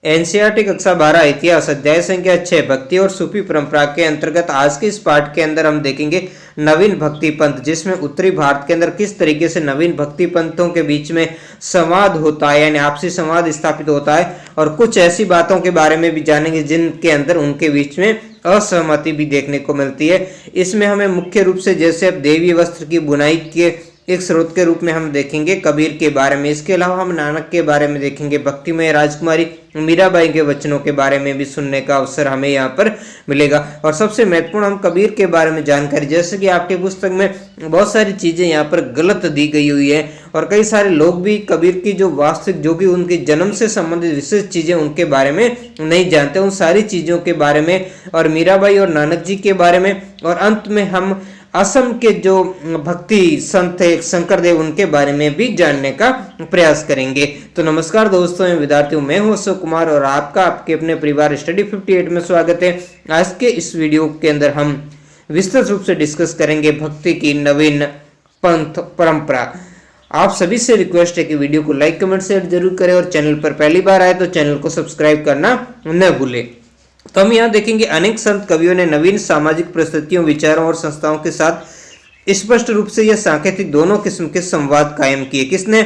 NCERT कक्षा 12 इतिहास अध्याय संख्या 6 भक्ति और सूफी परंपरा के अंतर्गत आज के इस पाठ के अंदर हम देखेंगे नवीन भक्ति पंथ, जिसमें उत्तरी भारत के अंदर किस तरीके से नवीन भक्ति पंथों के बीच में संवाद होता है, यानी आपसी संवाद स्थापित होता है, और कुछ ऐसी बातों के बारे में भी जानेंगे जिनके अंदर उनके बीच में असहमति भी देखने को मिलती है। इसमें हमें मुख्य रूप से जैसे अब देवी वस्त्र की बुनाई के एक स्रोत के रूप में हम देखेंगे कबीर के बारे में, इसके अलावा हम नानक के बारे में देखेंगे, भक्तिमय राजकुमारी मीराबाई के वचनों के बारे में भी सुनने का अवसर हमें यहाँ पर मिलेगा। और सबसे महत्वपूर्ण हम कबीर के बारे में जानकारी, जैसे कि आपके पुस्तक में बहुत सारी चीजें यहाँ पर गलत दी गई हुई है और कई सारे लोग भी कबीर की जो वास्तविक जो कि उनके जन्म से संबंधित विशेष चीजें उनके बारे में नहीं जानते, उन सारी चीजों के बारे में और मीराबाई और नानक जी के बारे में, और अंत में हम असम के जो भक्ति संत है शंकरदेव उनके बारे में भी जानने का प्रयास करेंगे। तो नमस्कार दोस्तों, मैं विद्यार्थी हूं, मैं हूं अशोक कुमार और आपका आपके अपने परिवार स्टडी 58 में स्वागत है। आज के इस वीडियो के अंदर हम विस्तृत रूप से डिस्कस करेंगे भक्ति की नवीन पंथ परंपरा। आप सभी से रिक्वेस्ट है कि वीडियो को लाइक कमेंट शेयर जरूर करें और चैनल पर पहली बार आए तो चैनल को सब्सक्राइब करना न भूलें। तो हम यहाँ देखेंगे अनेक संत कवियों ने नवीन सामाजिक परिस्थितियों, विचारों और संस्थाओं के साथ स्पष्ट रूप से यह सांकेतिक दोनों किस्म के संवाद कायम किए। किसने?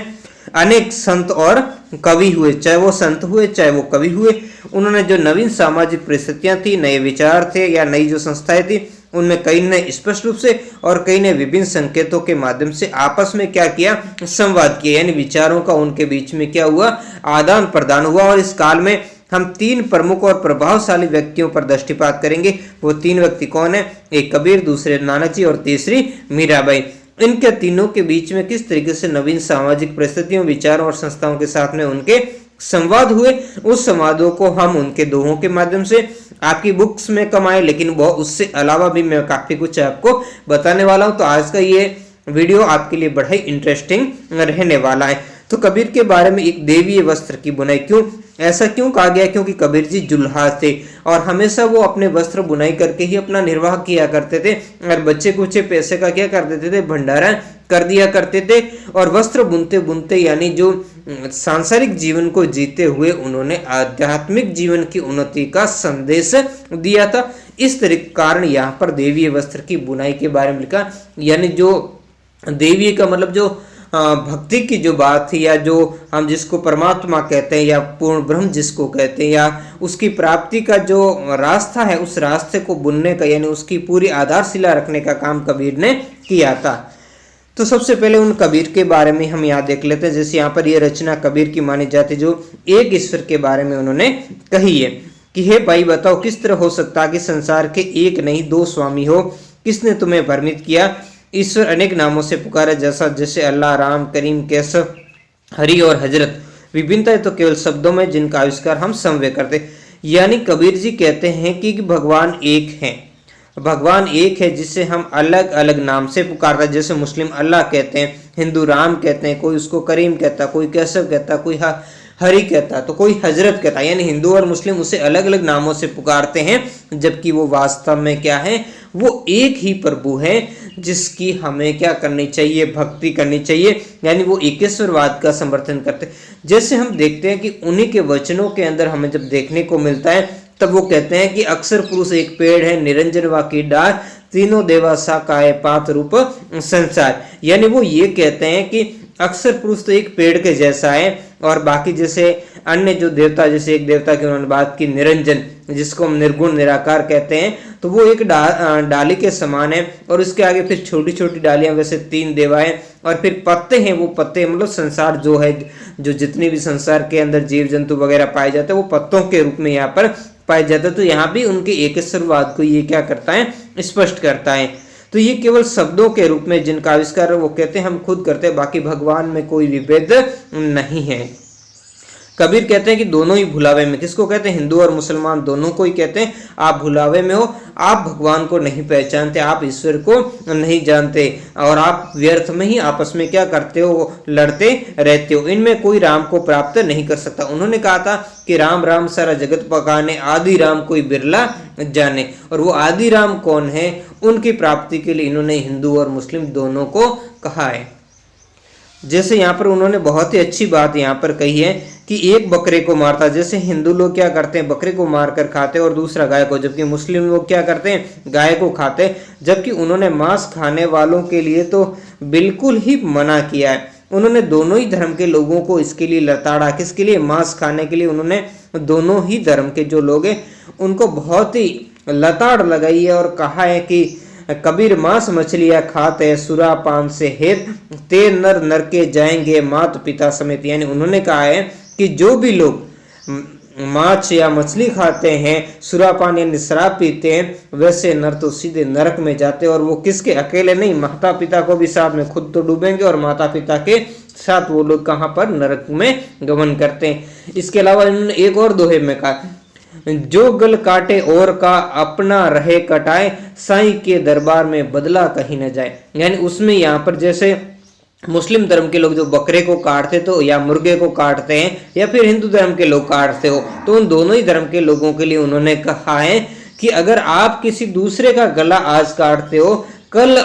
अनेक संत और कवि हुए, चाहे वो संत हुए चाहे वो कवि हुए, उन्होंने जो नवीन सामाजिक परिस्थितियां थी, नए विचार थे या नई जो संस्थाएं थी, उनमें कई ने स्पष्ट रूप से और कई ने विभिन्न संकेतों के माध्यम से आपस में क्या किया? संवाद किया, यानी विचारों का उनके बीच में क्या हुआ? आदान प्रदान हुआ। और इस काल में हम तीन प्रमुख और प्रभावशाली व्यक्तियों पर दृष्टिपात करेंगे। वो तीन व्यक्ति कौन है? एक कबीर, दूसरे नानक जी और तीसरी मीराबाई। इनके तीनों के बीच में किस तरीके से नवीन सामाजिक परिस्थितियों, विचारों और संस्थाओं के साथ में उनके संवाद हुए, उस संवादों को हम उनके दोहों के माध्यम से आपकी बुक्स में कमाए, लेकिन वो उससे अलावा भी मैं काफी कुछ आपको बताने वाला हूं। तो आज का ये वीडियो आपके लिए बड़ा ही इंटरेस्टिंग रहने वाला है। तो कबीर के बारे में एक देवीय वस्त्र की बुनाई, क्यों ऐसा क्यों कहा गया? क्योंकि कबीर जी जुल्हा थे और हमेशा वो अपने वस्त्र बुनाई करके ही अपना निर्वाह किया करते थे और बच्चे कुछ पैसे का क्या कर देते थे? भंडारा कर दिया करते थे। और वस्त्र बुनते बुनते यानी जो सांसारिक जीवन को जीते हुए उन्होंने आध्यात्मिक जीवन की उन्नति का संदेश दिया था। इस तरीके कारण यहाँ पर देवीय वस्त्र की बुनाई के बारे में लिखा, यानी जो देवीय का मतलब जो भक्ति की जो बात थी, या जो हम जिसको परमात्मा कहते हैं या पूर्ण ब्रह्म जिसको कहते हैं, या उसकी प्राप्ति का जो रास्ता है, उस रास्ते को बुनने का यानी उसकी पूरी आधारशिला रखने का काम कबीर ने किया था। तो सबसे पहले उन कबीर के बारे में हम यहाँ देख लेते हैं। जैसे यहाँ पर यह रचना कबीर की मानी जाती, जो एक ईश्वर के बारे में उन्होंने कही है कि हे भाई बताओ, किस तरह हो सकता है कि संसार के एक नहीं दो स्वामी हो? किसने तुम्हें भ्रमित किया? ईश्वर अनेक नामों से पुकारा, जैसे अल्लाह, राम, करीम, केशव, हरि और हजरत। विभिन्नता है तो केवल शब्दों में, जिनका आविष्कार हम समवे करते। यानी कबीर जी कहते हैं कि भगवान एक है, भगवान एक है जिसे हम अलग अलग नाम से पुकारते हैं। जैसे मुस्लिम अल्लाह कहते हैं, हिंदू राम कहते हैं, कोई उसको करीम कहता, कोई केशव कहता, कोई हरि कहता, तो कोई हजरत कहता। यानी हिंदू और मुस्लिम उसे अलग अलग नामों से पुकारते हैं, जबकि वो वास्तव में क्या है? वो एक ही प्रभु है जिसकी हमें क्या करनी चाहिए? भक्ति करनी चाहिए। यानी वो एकेश्वरवाद का समर्थन करते हैं। जैसे हम देखते हैं कि उन्हीं के वचनों के अंदर हमें जब देखने को मिलता है, तब वो कहते हैं कि अक्षर पुरुष एक पेड़ है, निरंजन वा की डाल, तीनों देवा सा काय पात रूप संसार। यानी वो ये कहते हैं कि अक्षर पुरुष तो एक पेड़ के जैसा है, और बाकी जैसे अन्य जो देवता, जैसे एक देवता की उन्होंने बात की निरंजन, जिसको हम निर्गुण निराकार कहते हैं, तो वो एक डाली के समान है। और उसके आगे फिर छोटी छोटी डालियां, वैसे तीन देवाएं, और फिर पत्ते हैं, वो पत्ते मतलब संसार जो है, जो जितनी भी संसार के अंदर जीव जंतु वगैरह पाए जाते हैं, वो पत्तों के रूप में यहाँ पर पाए जाते हैं। तो यहाँ भी उनके एकेश्वरवाद को ये क्या करता है? स्पष्ट करता है। तो ये केवल शब्दों के रूप में जिनका आविष्कार वो कहते हैं हम खुद करते हैं, बाकी भगवान में कोई विभेद नहीं है। कबीर कहते हैं कि दोनों ही भुलावे में, किसको कहते हैं? हिंदू और मुसलमान दोनों को ही कहते हैं आप भुलावे में हो, आप भगवान को नहीं पहचानते, आप ईश्वर को नहीं जानते, और आप व्यर्थ में ही आपस में क्या करते हो? लड़ते रहते हो। इनमें कोई राम को प्राप्त नहीं कर सकता। उन्होंने कहा था कि राम राम सारा जगत पकाने, आदि राम कोई बिरला जाने। और वो आदि राम कौन है? उनकी प्राप्ति के लिए इन्होंने हिंदू और मुस्लिम दोनों को कहा है। जैसे यहाँ पर उन्होंने बहुत ही अच्छी बात यहाँ पर कही है कि एक बकरे को मारता, जैसे हिंदू लोग क्या करते हैं बकरे को मार कर खाते हैं और दूसरा गाय को, जबकि मुस्लिम लोग क्या करते हैं गाय को खाते हैं, जबकि उन्होंने मांस खाने वालों के लिए तो बिल्कुल ही मना किया है। उन्होंने दोनों ही धर्म के लोगों को इसके लिए लताड़ा, किसके लिए, मांस खाने के लिए। उन्होंने दोनों ही धर्म के जो लोग हैं उनको बहुत ही लताड़ लगाई है और कहा है कि कबीर मांस मछलियां खाते सुरापान से हेत ते नर नर के जाएंगे मात पिता समेत। यानी उन्होंने कहा है कि जो भी लोग माछ या मछली खाते हैं, सुरापान यानी शराब पीते हैं, वैसे नर तो सीधे नरक में जाते हैं। और वो किसके, अकेले नहीं, माता पिता को भी साथ में, खुद तो डूबेंगे और माता पिता के साथ वो लोग कहाँ पर, नरक में गमन करते हैं। इसके अलावा इन्होंने एक और दोहे में कहा, जो गल काटे और का अपना रहे कटाए, साईं के दरबार में बदला कहीं न जाए। यानी उसमें यहाँ पर जैसे मुस्लिम धर्म के लोग जो बकरे को काटते तो या मुर्गे को काटते हैं, या फिर हिंदू धर्म के लोग काटते हो, तो उन दोनों ही धर्म के लोगों के लिए उन्होंने कहा है कि अगर आप किसी दूसरे का गला आज काटते हो, कल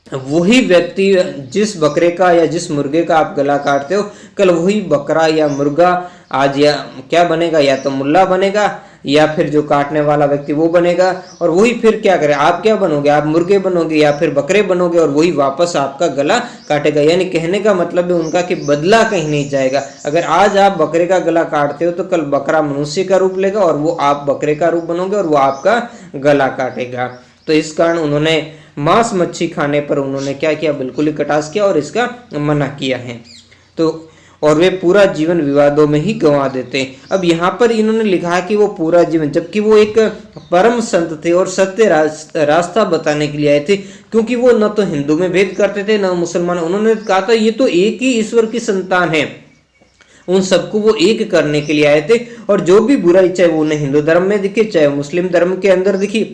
वही व्यक्ति जिस बकरे का या जिस मुर्गे का आप गला काटते हो, कल वही बकरा या मुर्गा आज या क्या बनेगा, या तो मुल्ला बनेगा या फिर जो काटने वाला व्यक्ति वो बनेगा। और वही फिर क्या करे, आप क्या बनोगे, आप मुर्गे बनोगे या फिर बकरे बनोगे, और वही वापस आपका गला काटेगा। यानी कहने का मतलब है उनका कि बदला कहीं नहीं जाएगा। अगर आज आप बकरे का गला काटते हो तो कल बकरा मनुष्य का रूप लेगा और वो आप बकरे का रूप बनोगे और वो आपका गला काटेगा। तो इस कारण उन्होंने मांस मच्छी खाने पर उन्होंने क्या किया, बिल्कुल ही कटाक्ष किया और इसका मना किया है। तो और वे पूरा जीवन विवादों में ही गंवा देते हैं। अब यहाँ पर इन्होंने लिखा है कि वो पूरा जीवन, जबकि वो एक परम संत थे और सत्य रास्ता बताने के लिए आए थे, क्योंकि वो न तो हिंदू में भेद करते थे न मुसलमान। उन्होंने कहा था ये तो एक ही ईश्वर की संतान है, उन सबको वो एक करने के लिए आए थे। और जो भी बुराई, चाहे वो उन्हें हिंदू धर्म में दिखे चाहे मुस्लिम धर्म के अंदर दिखी,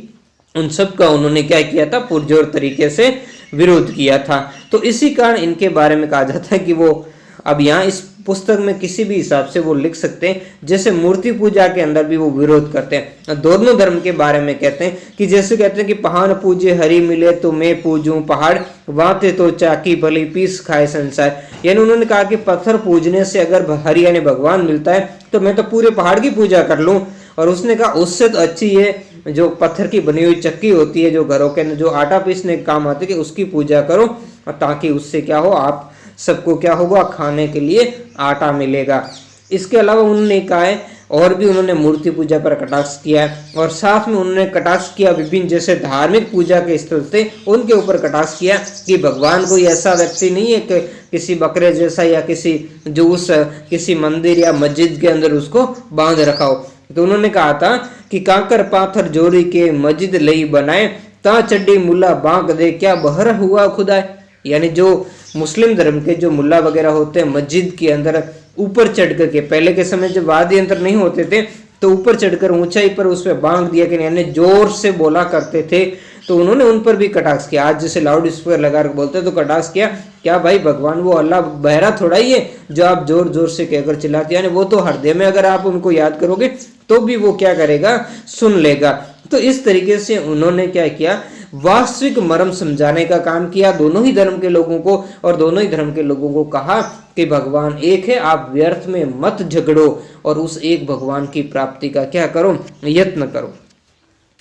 उन सब का उन्होंने क्या किया था, पुरजोर तरीके से विरोध किया था। तो इसी कारण इनके बारे में कहा जाता है कि वो, अब यहाँ इस पुस्तक में किसी भी हिसाब से वो लिख सकते हैं, जैसे मूर्ति पूजा के अंदर भी वो विरोध करते हैं। दोनों धर्म के बारे में कहते हैं कि जैसे कहते हैं कि पहाड़ पूजे हरि मिले तो मैं पूजूं पहाड़, वाते तो चाकी भली पीस खाए संसार। यानी उन्होंने कहा कि पत्थर पूजने से अगर हरि यानी भगवान मिलता है तो मैं तो पूरे पहाड़ की पूजा कर लूं। और उसने कहा उससे तो अच्छी है जो पत्थर की बनी हुई चक्की होती है, जो घरों के अंदर जो आटा पीसने काम आती है, कि उसकी पूजा करो, और ताकि उससे क्या हो, आप सबको क्या होगा, खाने के लिए आटा मिलेगा। इसके अलावा उन्होंने कहा है, और भी उन्होंने मूर्ति पूजा पर कटाक्ष किया है, और साथ में उन्होंने कटाक्ष किया विभिन्न जैसे धार्मिक पूजा के स्थल थे उनके ऊपर कटाक्ष किया कि भगवान कोई ऐसा व्यक्ति नहीं है कि किसी बकरे जैसा या किसी जो उस किसी मंदिर या मस्जिद के अंदर उसको बांध रखा हो। तो उन्होंने कहा था कि कांकर पाथर जोड़ी के मस्जिद लई बनाए, ता चड्डी मुल्ला बांक दे क्या बहर हुआ खुदा। यानी जो मुस्लिम धर्म के जो मुल्ला वगैरह होते हैं मस्जिद के अंदर ऊपर चढ़ करके, पहले के समय जब वाद्य यंत्र नहीं होते थे तो ऊपर चढ़कर ऊंचाई पर उस पर बांध दिया कि यानी जोर से बोला करते थे, तो उन्होंने उन पर भी कटाक्ष किया। आज जैसे लाउड स्पीकर लगा कर बोलते तो कटाक्ष किया, क्या भाई भगवान वो अल्लाह बहरा थोड़ा ही है जो आप जोर जोर से कहकर चिल्लाते, यानी वो तो हृदय में अगर आप उनको याद करोगे तो भी वो क्या करेगा, सुन लेगा। तो इस तरीके से उन्होंने क्या किया, वास्तविक मर्म समझाने का काम किया दोनों ही धर्म के लोगों को, और दोनों ही धर्म के लोगों को कहा कि भगवान एक है, आप व्यर्थ में मत झगड़ो और उस एक भगवान की प्राप्ति का क्या करो, यत्न करो।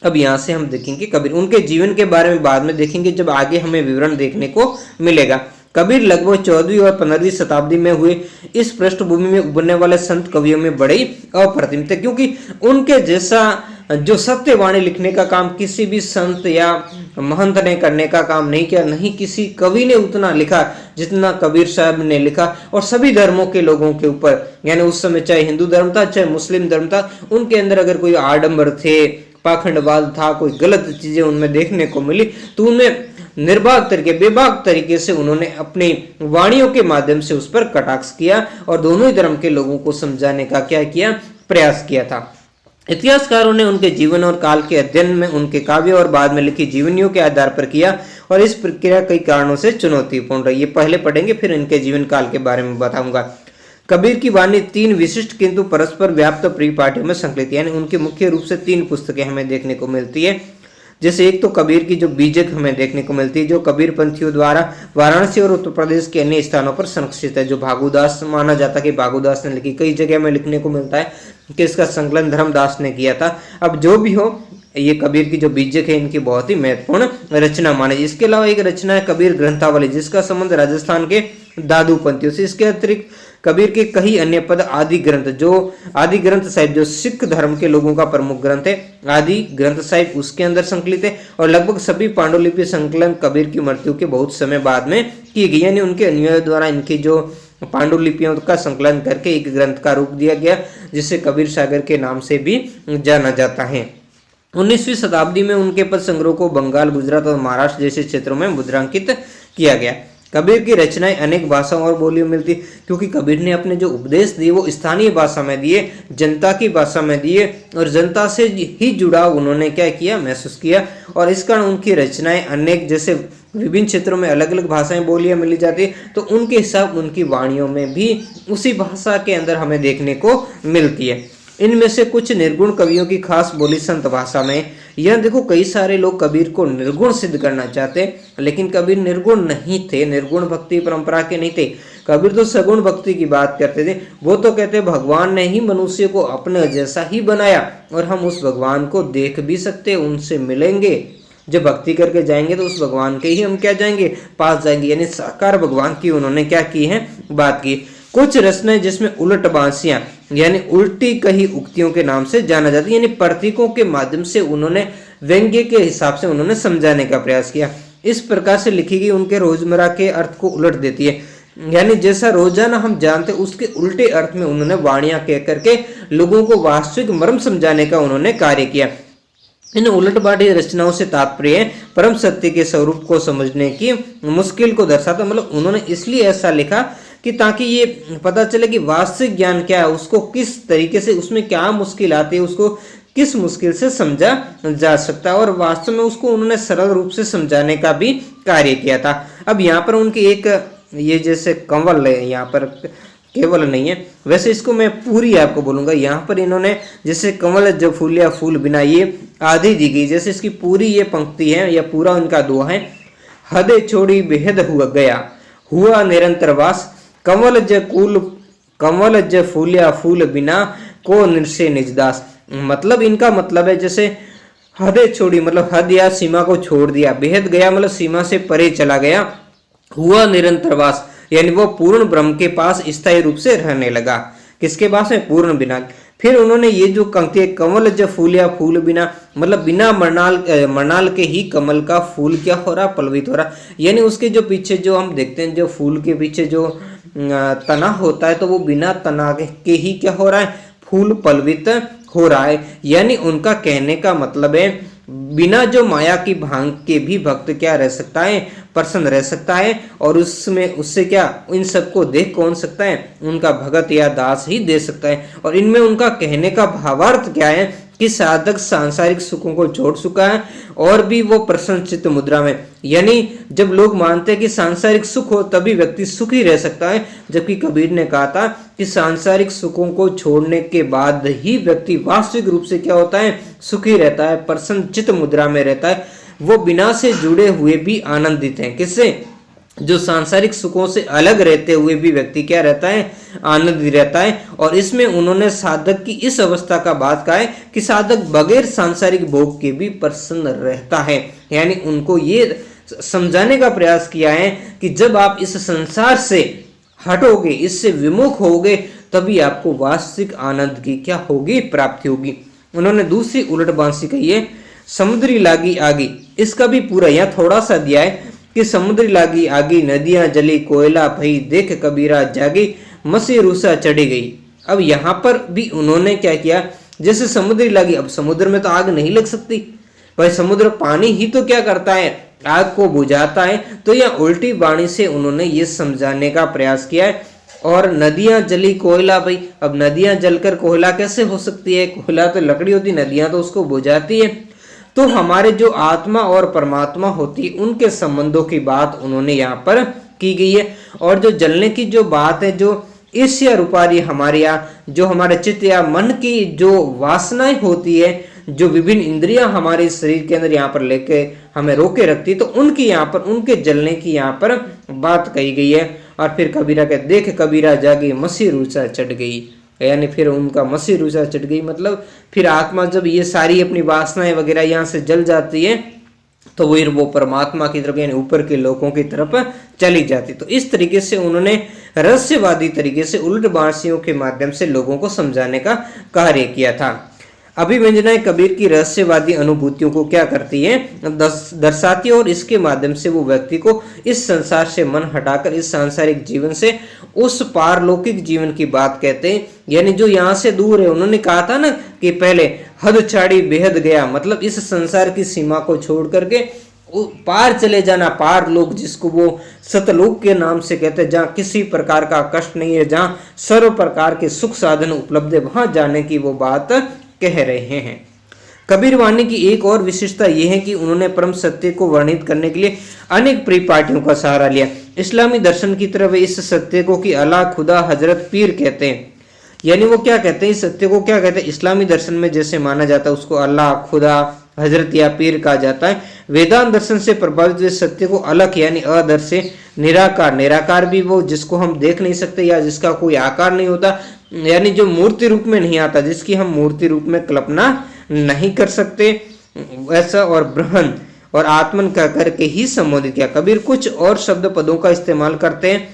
अब यहाँ से हम देखेंगे कबीर, उनके जीवन के बारे में बाद में देखेंगे जब आगे हमें विवरण देखने को मिलेगा। कबीर लगभग 14वीं और 15वीं शताब्दी में हुए। इस पृष्ठभूमि में उभरने वाले संत कवियों में बड़े अप्रतिम थे, क्योंकि उनके जैसा जो सत्यवाणी लिखने का काम किसी भी संत या महंत ने करने का काम नहीं किया, नहीं किसी कवि ने उतना लिखा जितना कबीर साहब ने लिखा। और सभी धर्मों के लोगों के ऊपर, यानी उस समय चाहे हिंदू धर्म था चाहे मुस्लिम धर्म था, उनके अंदर अगर कोई आडंबर थे, पाखंडवाद था, कोई गलत चीजें उनमें देखने को मिली, तो उनमें निर्बाक तरीके, बेबाक तरीके से उन्होंने अपनी वाणियों के माध्यम से उस पर कटाक्ष किया और दोनों ही धर्म के लोगों को समझाने का क्या किया, प्रयास किया था। इतिहासकारों ने उनके जीवन और काल के अध्ययन में उनके काव्य और बाद में लिखी जीवनियों के आधार पर किया, और इस प्रक्रिया कई कारणों से चुनौतीपूर्ण रही। ये पहले पढ़ेंगे, फिर इनके जीवन काल के बारे में बताऊंगा। कबीर की वाणी 3 विशिष्ट किंतु परस्पर व्याप्त परिपाटियों में संकलित, यानी उनकी मुख्य रूप से 3 पुस्तकें हमें देखने को मिलती है। जैसे एक तो कबीर की जो बीजक हमें देखने को मिलती है, जो कबीर पंथियों द्वारा वाराणसी और उत्तर प्रदेश के अन्य स्थानों पर संरक्षित है, जो भागुदास माना जाता है कि भागुदास ने लिखी। कई जगह में लिखने को मिलता है कि इसका संकलन धर्मदास ने किया था। अब जो भी हो, ये कबीर की जो बीजक है इनकी बहुत ही महत्वपूर्ण रचना मानी। इसके अलावा एक रचना है कबीर ग्रंथावली, जिसका संबंध राजस्थान के दादू पंथियों से। इसके अतिरिक्त कबीर के कई अन्य पद आदि ग्रंथ, जो आदि ग्रंथ साहिब जो सिख धर्म के लोगों का प्रमुख ग्रंथ है, आदि ग्रंथ साहिब उसके अंदर संकलित है। और लगभग सभी पांडुलिपि संकलन कबीर की मृत्यु के बहुत समय बाद में की गई, यानी उनके अनुयायियों द्वारा इनकी जो पांडुलिपियों का संकलन करके एक ग्रंथ का रूप दिया गया, जिसे कबीर सागर के नाम से भी जाना जाता है। 19वीं शताब्दी में उनके पद संग्रह को बंगाल, गुजरात और महाराष्ट्र जैसे क्षेत्रों में मुद्रांकित किया गया। कबीर की रचनाएं अनेक भाषाओं और बोलियों में मिलती, क्योंकि कबीर ने अपने जो उपदेश दिए वो स्थानीय भाषा में दिए, जनता की भाषा में दिए, और जनता से ही जुड़ाव उन्होंने क्या किया, महसूस किया। और इस कारण उनकी रचनाएं अनेक, जैसे विभिन्न क्षेत्रों में अलग अलग भाषाएं बोलियां मिली जाती, तो उनके हिसाब उनकी वाणियों में भी उसी भाषा के अंदर हमें देखने को मिलती है। इनमें से कुछ निर्गुण कवियों की खास बोली संत भाषा में। यह देखो, कई सारे लोग कबीर को निर्गुण सिद्ध करना चाहते, लेकिन कबीर निर्गुण नहीं थे, निर्गुण भक्ति परंपरा के नहीं थे। कबीर तो सगुण भक्ति की बात करते थे। वो तो कहते भगवान ने ही मनुष्य को अपने जैसा ही बनाया, और हम उस भगवान को देख भी सकते, उनसे मिलेंगे। जब भक्ति करके जाएंगे तो उस भगवान के ही हम क्या जाएंगे, पास जाएंगे। यानी साकार भगवान की उन्होंने क्या की है, बात की। कुछ रचनाएं जिसमें उलट बांसियां यानी उल्टी कही उक्तियों के नाम से जाना जाती है, यानी प्रतीकों के माध्यम से उन्होंने व्यंग्य के हिसाब से उन्होंने समझाने का प्रयास किया। इस प्रकार से लिखी गई उनके रोजमर्रा के अर्थ को उलट देती है, यानी जैसा रोजाना हम जानते उसके उल्टे अर्थ में उन्होंने वाणियां कह करके लोगों को वास्तविक मर्म समझाने का उन्होंने कार्य किया। इन उलटबाड़ी रचनाओं से तात्पर्य परम सत्य के स्वरूप को समझने की मुश्किल को दर्शाता। मतलब उन्होंने इसलिए ऐसा लिखा कि ताकि ये पता चले कि वास्तविक ज्ञान क्या है, उसको किस तरीके से, उसमें क्या मुश्किल आती है, उसको किस मुश्किल से समझा जा सकता है, और वास्तव में उसको उन्होंने सरल रूप से समझाने का भी कार्य किया था। अब यहाँ पर उनकी एक ये जैसे कंवल है, यहाँ पर केवल नहीं है, वैसे इसको मैं पूरी आपको बोलूंगा। यहाँ पर इन्होंने जैसे कंवल जब फूलिया फूल बिना, ये आधी दी गई, जैसे इसकी पूरी ये पंक्ति है या पूरा उनका दुआ है। हदे छोड़ी बेहद हुआ गया, हुआ निरंतर वास, कंवल ज फूलिया फूल बिना, को निरसे निजदास। मतलब इनका मतलब है जैसे हदे छोड़ी मतलब हद या सीमा को छोड़ दिया, बेहद गया मतलब सीमा से परे चला गया, हुआ निरंतर वास यानी वो पूर्ण ब्रह्म के पास स्थायी रूप से रहने लगा। किसके पास है, पूर्ण बिना। फिर उन्होंने ये जो पंक्ति है, कंवल ज फूलिया फूल बिना, मतलब बिना मरनाल के ही कमल का फूल क्या हो रहा, पल्लवित हो रहा। यानी उसके जो पीछे जो हम देखते हैं, जो फूल के पीछे जो तना होता है, तो वो बिना तना के ही क्या हो रहा है, फूल पल्लवित हो रहा है। यानी उनका कहने का मतलब है बिना जो माया की भांग के भी भक्त क्या रह सकता है, प्रसन्न रह सकता है, और उसमें उससे क्या इन सबको देख कौन सकता है, उनका भगत या दास ही दे सकता है। और इनमें उनका कहने का भावार्थ क्या है कि साधक सांसारिक सुखों को छोड़ चुका है और भी वो प्रसन्नचित्त मुद्रा में। यानी जब लोग मानते हैं कि सांसारिक सुख हो तभी व्यक्ति सुखी रह सकता है, जबकि कबीर ने कहा था कि सांसारिक सुखों को छोड़ने के बाद ही व्यक्ति वास्तविक रूप से क्या होता है, सुखी रहता है, प्रसन्नचित्त मुद्रा में रहता है। वो बिना से जुड़े हुए भी आनंदित हैं। किससे, जो सांसारिक सुखों से अलग रहते हुए भी व्यक्ति क्या रहता है, आनंदित रहता है। और इसमें उन्होंने साधक की इस अवस्था का बात कहा है कि साधक बगैर सांसारिक भोग के भी प्रसन्न रहता है। यानी उनको ये समझाने का प्रयास किया है कि जब आप इस संसार से हटोगे, इससे विमुख होगे, तभी आपको वास्तविक आनंद की क्या होगी, प्राप्ति होगी। उन्होंने दूसरी उलट बांसी कही है, समुद्री लागी आगी। इसका भी पूरा यहाँ थोड़ा सा दिया है कि समुद्री लागी आगी, नदियां जली, कोयला भई, देख कबीरा जागी, मसी रूसा चढ़ी गई। अब यहाँ पर भी उन्होंने क्या किया, जैसे समुद्री लागी, अब समुद्र में तो आग नहीं लग सकती भाई, समुद्र पानी ही तो क्या करता है, आग को बुझाता है। तो यह उल्टी वाणी से उन्होंने ये समझाने का प्रयास किया है। और नदियां जली, कोयला भाई, अब नदियां जलकर कोयला कैसे हो सकती है, कोयला तो लकड़ी होती, नदियां तो उसको बुझाती है। तो हमारे जो आत्मा और परमात्मा होती है उनके संबंधों की बात उन्होंने यहाँ पर की गई है। और जो जलने की जो बात है, जो ईर्ष्या रूपारी हमारे यहाँ जो हमारे चित्त या मन की जो वासनाएं होती है, जो विभिन्न इंद्रियां हमारे शरीर के अंदर यहाँ पर लेके हमें रोके रखती, तो उनकी यहाँ पर उनके जलने की यहाँ पर बात कही गई है। और फिर कबीरा के देख कबीरा जागी मसी रूचा चढ़ गई, यानी फिर उनका मसी रूचा चढ़ गई, मतलब फिर आत्मा जब ये सारी अपनी वासनाएं वगैरह यहाँ से जल जाती है तो वो परमात्मा की तरफ यानी ऊपर के लोगों की तरफ चली जाती। तो इस तरीके से उन्होंने रहस्यवादी तरीके से उलट बांसियों के माध्यम से लोगों को समझाने का कार्य किया था। अभिव्यंजनाएं कबीर की रहस्यवादी अनुभूतियों को क्या करती है, दर्शाती है, और इसके माध्यम से वो व्यक्ति को इस संसार से मन हटाकर इस सांसारिक जीवन से उस पारलौकिक जीवन की बात कहते हैं, यानी जो यहाँ से दूर है। उन्होंने कहा था ना कि पहले हद छाड़ी बेहद गया, मतलब इस संसार की सीमा को छोड़ करके पार चले जाना, पार लोक जिसको वो सतलोक के नाम से कहते हैं, जहाँ किसी प्रकार का कष्ट नहीं है, जहाँ सर्व प्रकार के सुख साधन उपलब्ध है, वहां जाने की वो बात कह रहे हैं। कबीर वाणी की एक और विशेषता यह है कि उन्होंने परम सत्य को वर्णित करने के लिए अनेक परिपाटियों का सहारा लिया। इस्लामी दर्शन की तरफ इस सत्य को कि अल्लाह, खुदा, हजरत, पीर कहते हैं, यानी वो क्या कहते हैं, इस सत्य को क्या कहते हैं, इस्लामी दर्शन में जैसे माना जाता है उसको अल्लाह, खुदा, हजरत या पीर कहा जाता है। वेदांत दर्शन से प्रभावित हुए सत्य को अलग यानी अदर से निराकार, निराकार भी वो जिसको हम देख नहीं सकते या जिसका कोई आकार नहीं होता, यानी जो मूर्ति रूप में नहीं आता, जिसकी हम मूर्ति रूप में कल्पना नहीं कर सकते, ऐसा, और ब्रह्मन और आत्मन का करके ही संबोधित किया। कबीर कुछ और शब्द पदों का इस्तेमाल करते हैं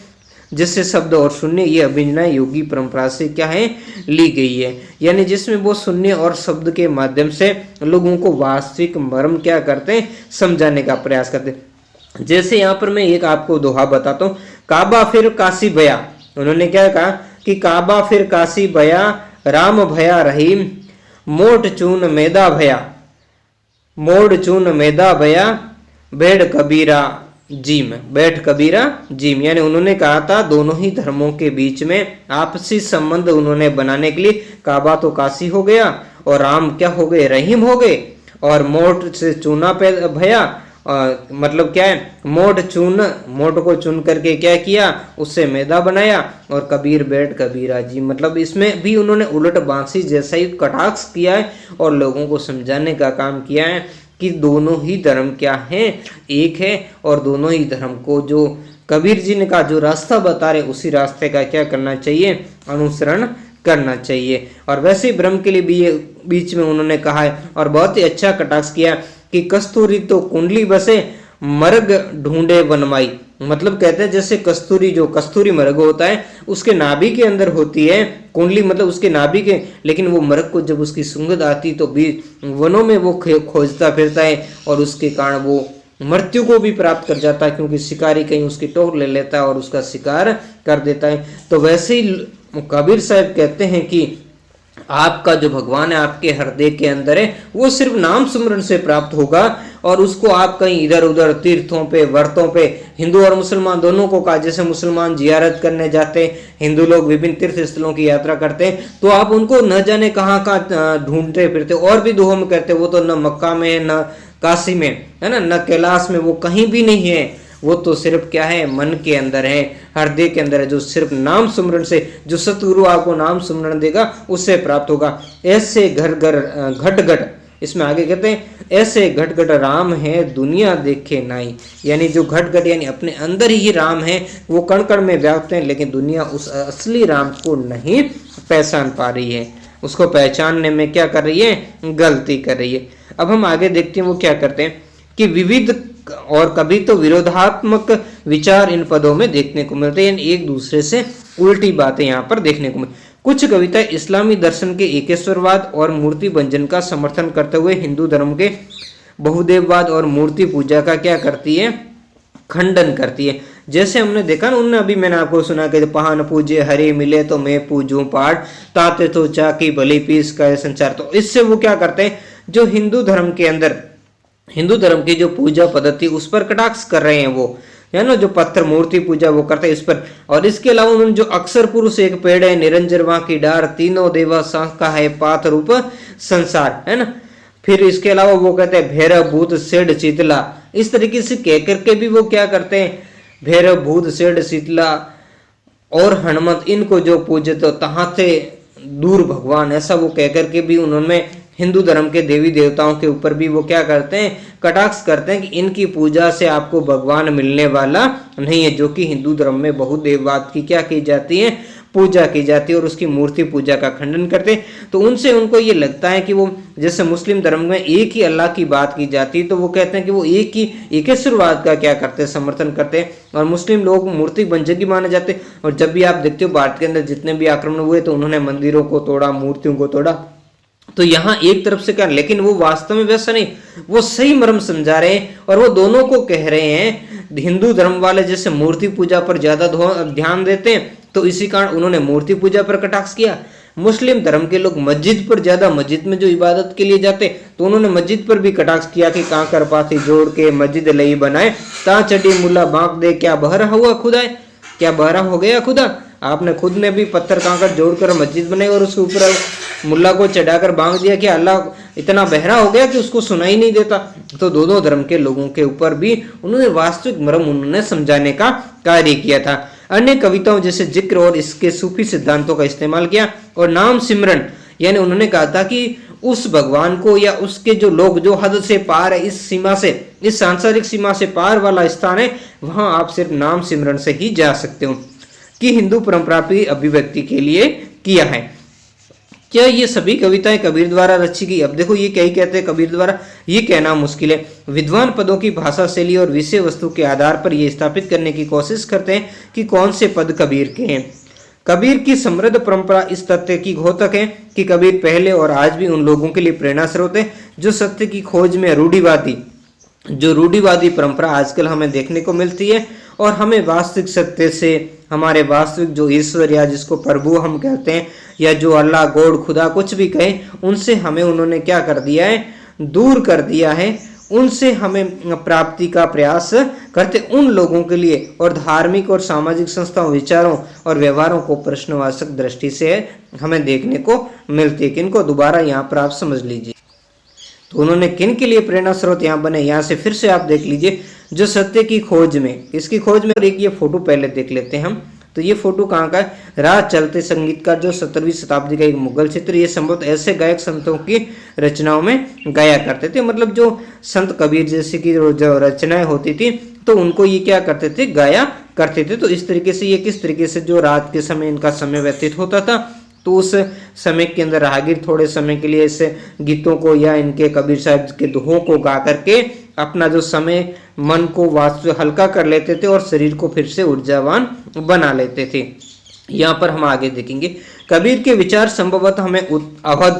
जिससे शब्द और शून्य ये अभिनय योगी परंपरा से क्या है, ली गई है, यानी जिसमें वो शून्य और शब्द के माध्यम से लोगों को वास्तविक मर्म क्या करते हैं, समझाने का प्रयास करते हैं। जैसे यहाँ पर मैं एक आपको दोहा बताता हूँ, काबा फिर काशी भया, उन्होंने क्या कहा कि काबा फिर काशी भया, राम भया रहीम, मोट चून मैदा भया, मोड़ चून मैदा भया, बैठ कबीरा जीम, बैठ कबीरा जीम, यानी उन्होंने कहा था दोनों ही धर्मों के बीच में आपसी संबंध उन्होंने बनाने के लिए काबा तो काशी हो गया और राम क्या हो गए, रहीम हो गए, और मोट से चूना भया, मतलब क्या है, मोट को चुन करके क्या किया, उससे मैदा बनाया, और कबीर बैठ कबीरा जी, मतलब इसमें भी उन्होंने उलट बांसी जैसा ही कटाक्ष किया है और लोगों को समझाने का काम किया है कि दोनों ही धर्म क्या है, एक है, और दोनों ही धर्म को जो कबीर जी ने कहा जो रास्ता बता रहे उसी रास्ते का क्या करना चाहिए, अनुसरण करना चाहिए। और वैसे ही ब्रह्म के लिए भी ये बीच में उन्होंने कहा है और बहुत ही अच्छा कटाक्ष किया कि कस्तूरी तो कुंडली बसे, मर्ग ढूंढे वनमाई, मतलब कहते हैं जैसे कस्तूरी, जो कस्तूरी मर्ग होता है उसके नाभि के अंदर होती है कुंडली, मतलब उसके नाभि के, लेकिन वो मर्ग को जब उसकी सुंगंध आती तो भी वनों में वो खोजता फिरता है और उसके कारण वो मृत्यु को भी प्राप्त कर जाता है, क्योंकि शिकारी कहीं उसकी टोर ले लेता है और उसका शिकार कर देता है। तो वैसे ही कबीर साहब कहते हैं कि आपका जो भगवान है आपके हृदय के अंदर है, वो सिर्फ नाम सुमरन से प्राप्त होगा, और उसको आप कहीं इधर उधर तीर्थों पे, व्रतों पे, हिंदू और मुसलमान दोनों को कहा, जैसे मुसलमान जियारत करने जाते हैं, हिंदू लोग विभिन्न तीर्थ स्थलों की यात्रा करते हैं, तो आप उनको न जाने कहाँ कहाँ ढूंढते फिरते, और भी दोहों में कहते हैं वो तो न मक्का में, न काशी में है ना, न कैलाश में, वो कहीं भी नहीं है, वो तो सिर्फ क्या है, मन के अंदर है, हृदय के अंदर है, जो सिर्फ नाम सुमरण से, जो सतगुरु आपको नाम सुमरण देगा उससे प्राप्त होगा। ऐसे घर घर घट घट, इसमें आगे कहते हैं ऐसे घट घट राम है दुनिया देखे नाई, यानी जो घट घट यानी अपने अंदर ही राम है, वो कण कण में व्याप्त है, लेकिन दुनिया उस असली राम को नहीं पहचान पा रही है, उसको पहचानने में क्या कर रही है, गलती कर रही है। अब हम आगे देखते हैं वो क्या करते हैं कि विविध और कभी तो विरोधात्मक विचार इन पदों में देखने को मिलते हैं, एक दूसरे से उल्टी बातें यहाँ पर देखने को मिलती। कुछ कविता इस्लामी दर्शन के एकेश्वरवाद और मूर्ति भंजन का समर्थन करते हुए हिंदू धर्म के बहुदेववाद और मूर्ति पूजा का क्या करती है, खंडन करती है। जैसे हमने देखा ना, उनने अभी मैंने आपको सुना कि पहान पूजे हरे मिले तो मैं पूजूं पाठ, ताते तो चाकी भली पीस का संचार। तो इससे वो क्या करते हैं, जो हिंदू धर्म के अंदर हिंदू धर्म की जो पूजा पद्धति उस पर कटाक्ष कर रहे हैं, वो है ना, जो पत्थर मूर्ति पूजा वो करते हैं इस पर। और इसके अलावा उन्होंने जो अक्षर पुरुष एक पेड़ है, निरंजन वहां की डार, तीनों देवा सांख का है पात रूप संसार, है ना। फिर इसके अलावा वो कहते हैं भैरव भूत सेठ शीतला, इस तरीके से कह करके भी वो क्या करते हैं, भैरव भूत सेठ शीतला और हनुमत, इनको जो पूजे तो तहाँ से दूर भगवान, ऐसा वो कह करके भी उन्होंने हिंदू धर्म के देवी देवताओं के ऊपर भी वो क्या करते हैं, कटाक्ष करते हैं कि इनकी पूजा से आपको भगवान मिलने वाला नहीं है, जो कि हिंदू धर्म में बहुदेववाद की क्या की जाती है, पूजा की जाती है और उसकी मूर्ति पूजा का खंडन करते हैं। तो उनसे उनको ये लगता है कि वो जैसे मुस्लिम धर्म में एक ही अल्लाह की बात की जाती है, तो वो कहते हैं कि वो एक ही एकेश्वरवाद का क्या करते हैं, समर्थन करते हैं और मुस्लिम लोग मूर्ति बंजगी माने जाते हैं। और जब भी आप देखते हो भारत के अंदर जितने भी आक्रमण हुए तो उन्होंने मंदिरों को तोड़ा, मूर्तियों को तोड़ा। तो यहाँ एक तरफ से क्या, लेकिन वो वास्तव में वैसा नहीं, वो सही मर्म समझा रहे हैं और वो दोनों को कह रहे हैं। हिंदू धर्म वाले जैसे मूर्ति पूजा पर ज्यादा ध्यान देते हैं, तो इसी कारण उन्होंने मूर्ति पूजा पर कटाक्ष किया। मुस्लिम धर्म के लोग मस्जिद पर ज्यादा, मस्जिद में जो इबादत के लिए जाते, तो उन्होंने मस्जिद पर भी कटाक्ष किया कि कांकर पाथी जोड़ के मस्जिद लई बनाए, ता चढ़ी मुल्ला बांक दे, क्या बहरा हुआ खुदा है, क्या बहरा हो गया खुदा। आपने खुद ने भी पत्थर कांकर जोड़कर मस्जिद बनाई और उसके ऊपर मुल्ला को चढ़ाकर बांध दिया कि अल्लाह इतना बहरा हो गया कि उसको सुनाई नहीं देता। तो दोनों धर्म के लोगों के ऊपर भी उन्होंने वास्तविक मर्म उन्होंने समझाने का कार्य किया था। अन्य कविताओं जैसे जिक्र और इसके सूफी सिद्धांतों का इस्तेमाल किया और नाम सिमरन, यानी उन्होंने कहा था कि उस भगवान को या उसके जो लोग जो हद से पार है, इस सीमा से, इस सांसारिक सीमा से पार वाला स्थान है, वहां आप सिर्फ नाम सिमरन से ही जा सकते हो, कि हिंदू परंपरा की अभिव्यक्ति के लिए किया है। क्या ये सभी कविताएं कबीर द्वारा रची गई? अब देखो ये क्या ही कहते हैं कबीर द्वारा, ये कहना मुश्किल है। विद्वान पदों की भाषा शैली और विषय वस्तु के आधार पर ये स्थापित करने की कोशिश करते हैं कि कौन से पद कबीर के हैं। कबीर की समृद्ध परंपरा इस तथ्य की घोतक है कि कबीर पहले और आज भी उन लोगों के लिए प्रेरणा स्रोत है जो सत्य की खोज में रूढ़िवादी परंपरा आजकल हमें देखने को मिलती है और हमें वास्तविक सत्य से, हमारे वास्तविक जो ईश्वर या जिसको प्रभु हम कहते हैं या जो अल्लाह, गॉड, खुदा कुछ भी कहें, उनसे हमें उन्होंने क्या कर दिया है, दूर कर दिया है। उनसे हमें प्राप्ति का प्रयास करते उन लोगों के लिए और धार्मिक और सामाजिक संस्थाओं, विचारों और व्यवहारों को प्रश्नवाचक दृष्टि से हमें देखने को मिलती है। किनको दोबारा यहाँ पर आप समझ लीजिए, तो उन्होंने किन के लिए प्रेरणा स्रोत यहाँ बने, यहाँ से फिर से आप देख लीजिए, जो सत्य की खोज में, इसकी खोज में। एक ये फोटो पहले देख लेते हैं हम, तो ये फोटो कहाँ का है, राह चलते संगीत का, जो 17वीं शताब्दी का एक मुगल चित्र। ये संभवतः ऐसे गायक संतों की रचनाओं में गाया करते थे, मतलब जो संत कबीर जैसे की जो रचनाएं होती थी तो उनको ये क्या करते थे, गाया करते थे। तो इस तरीके से ये किस तरीके से जो रात के समय इनका समय व्यतीत होता था, तो उस समय के अंदर राहगीर थोड़े समय के लिए इस गीतों को या इनके कबीर साहब के दोहों को गा करके अपना जो समय, मन को वास्तव हल्का कर लेते थे और शरीर को फिर से ऊर्जावान बना लेते थे। यहाँ पर हम आगे देखेंगे कबीर के विचार संभवतः हमें अवध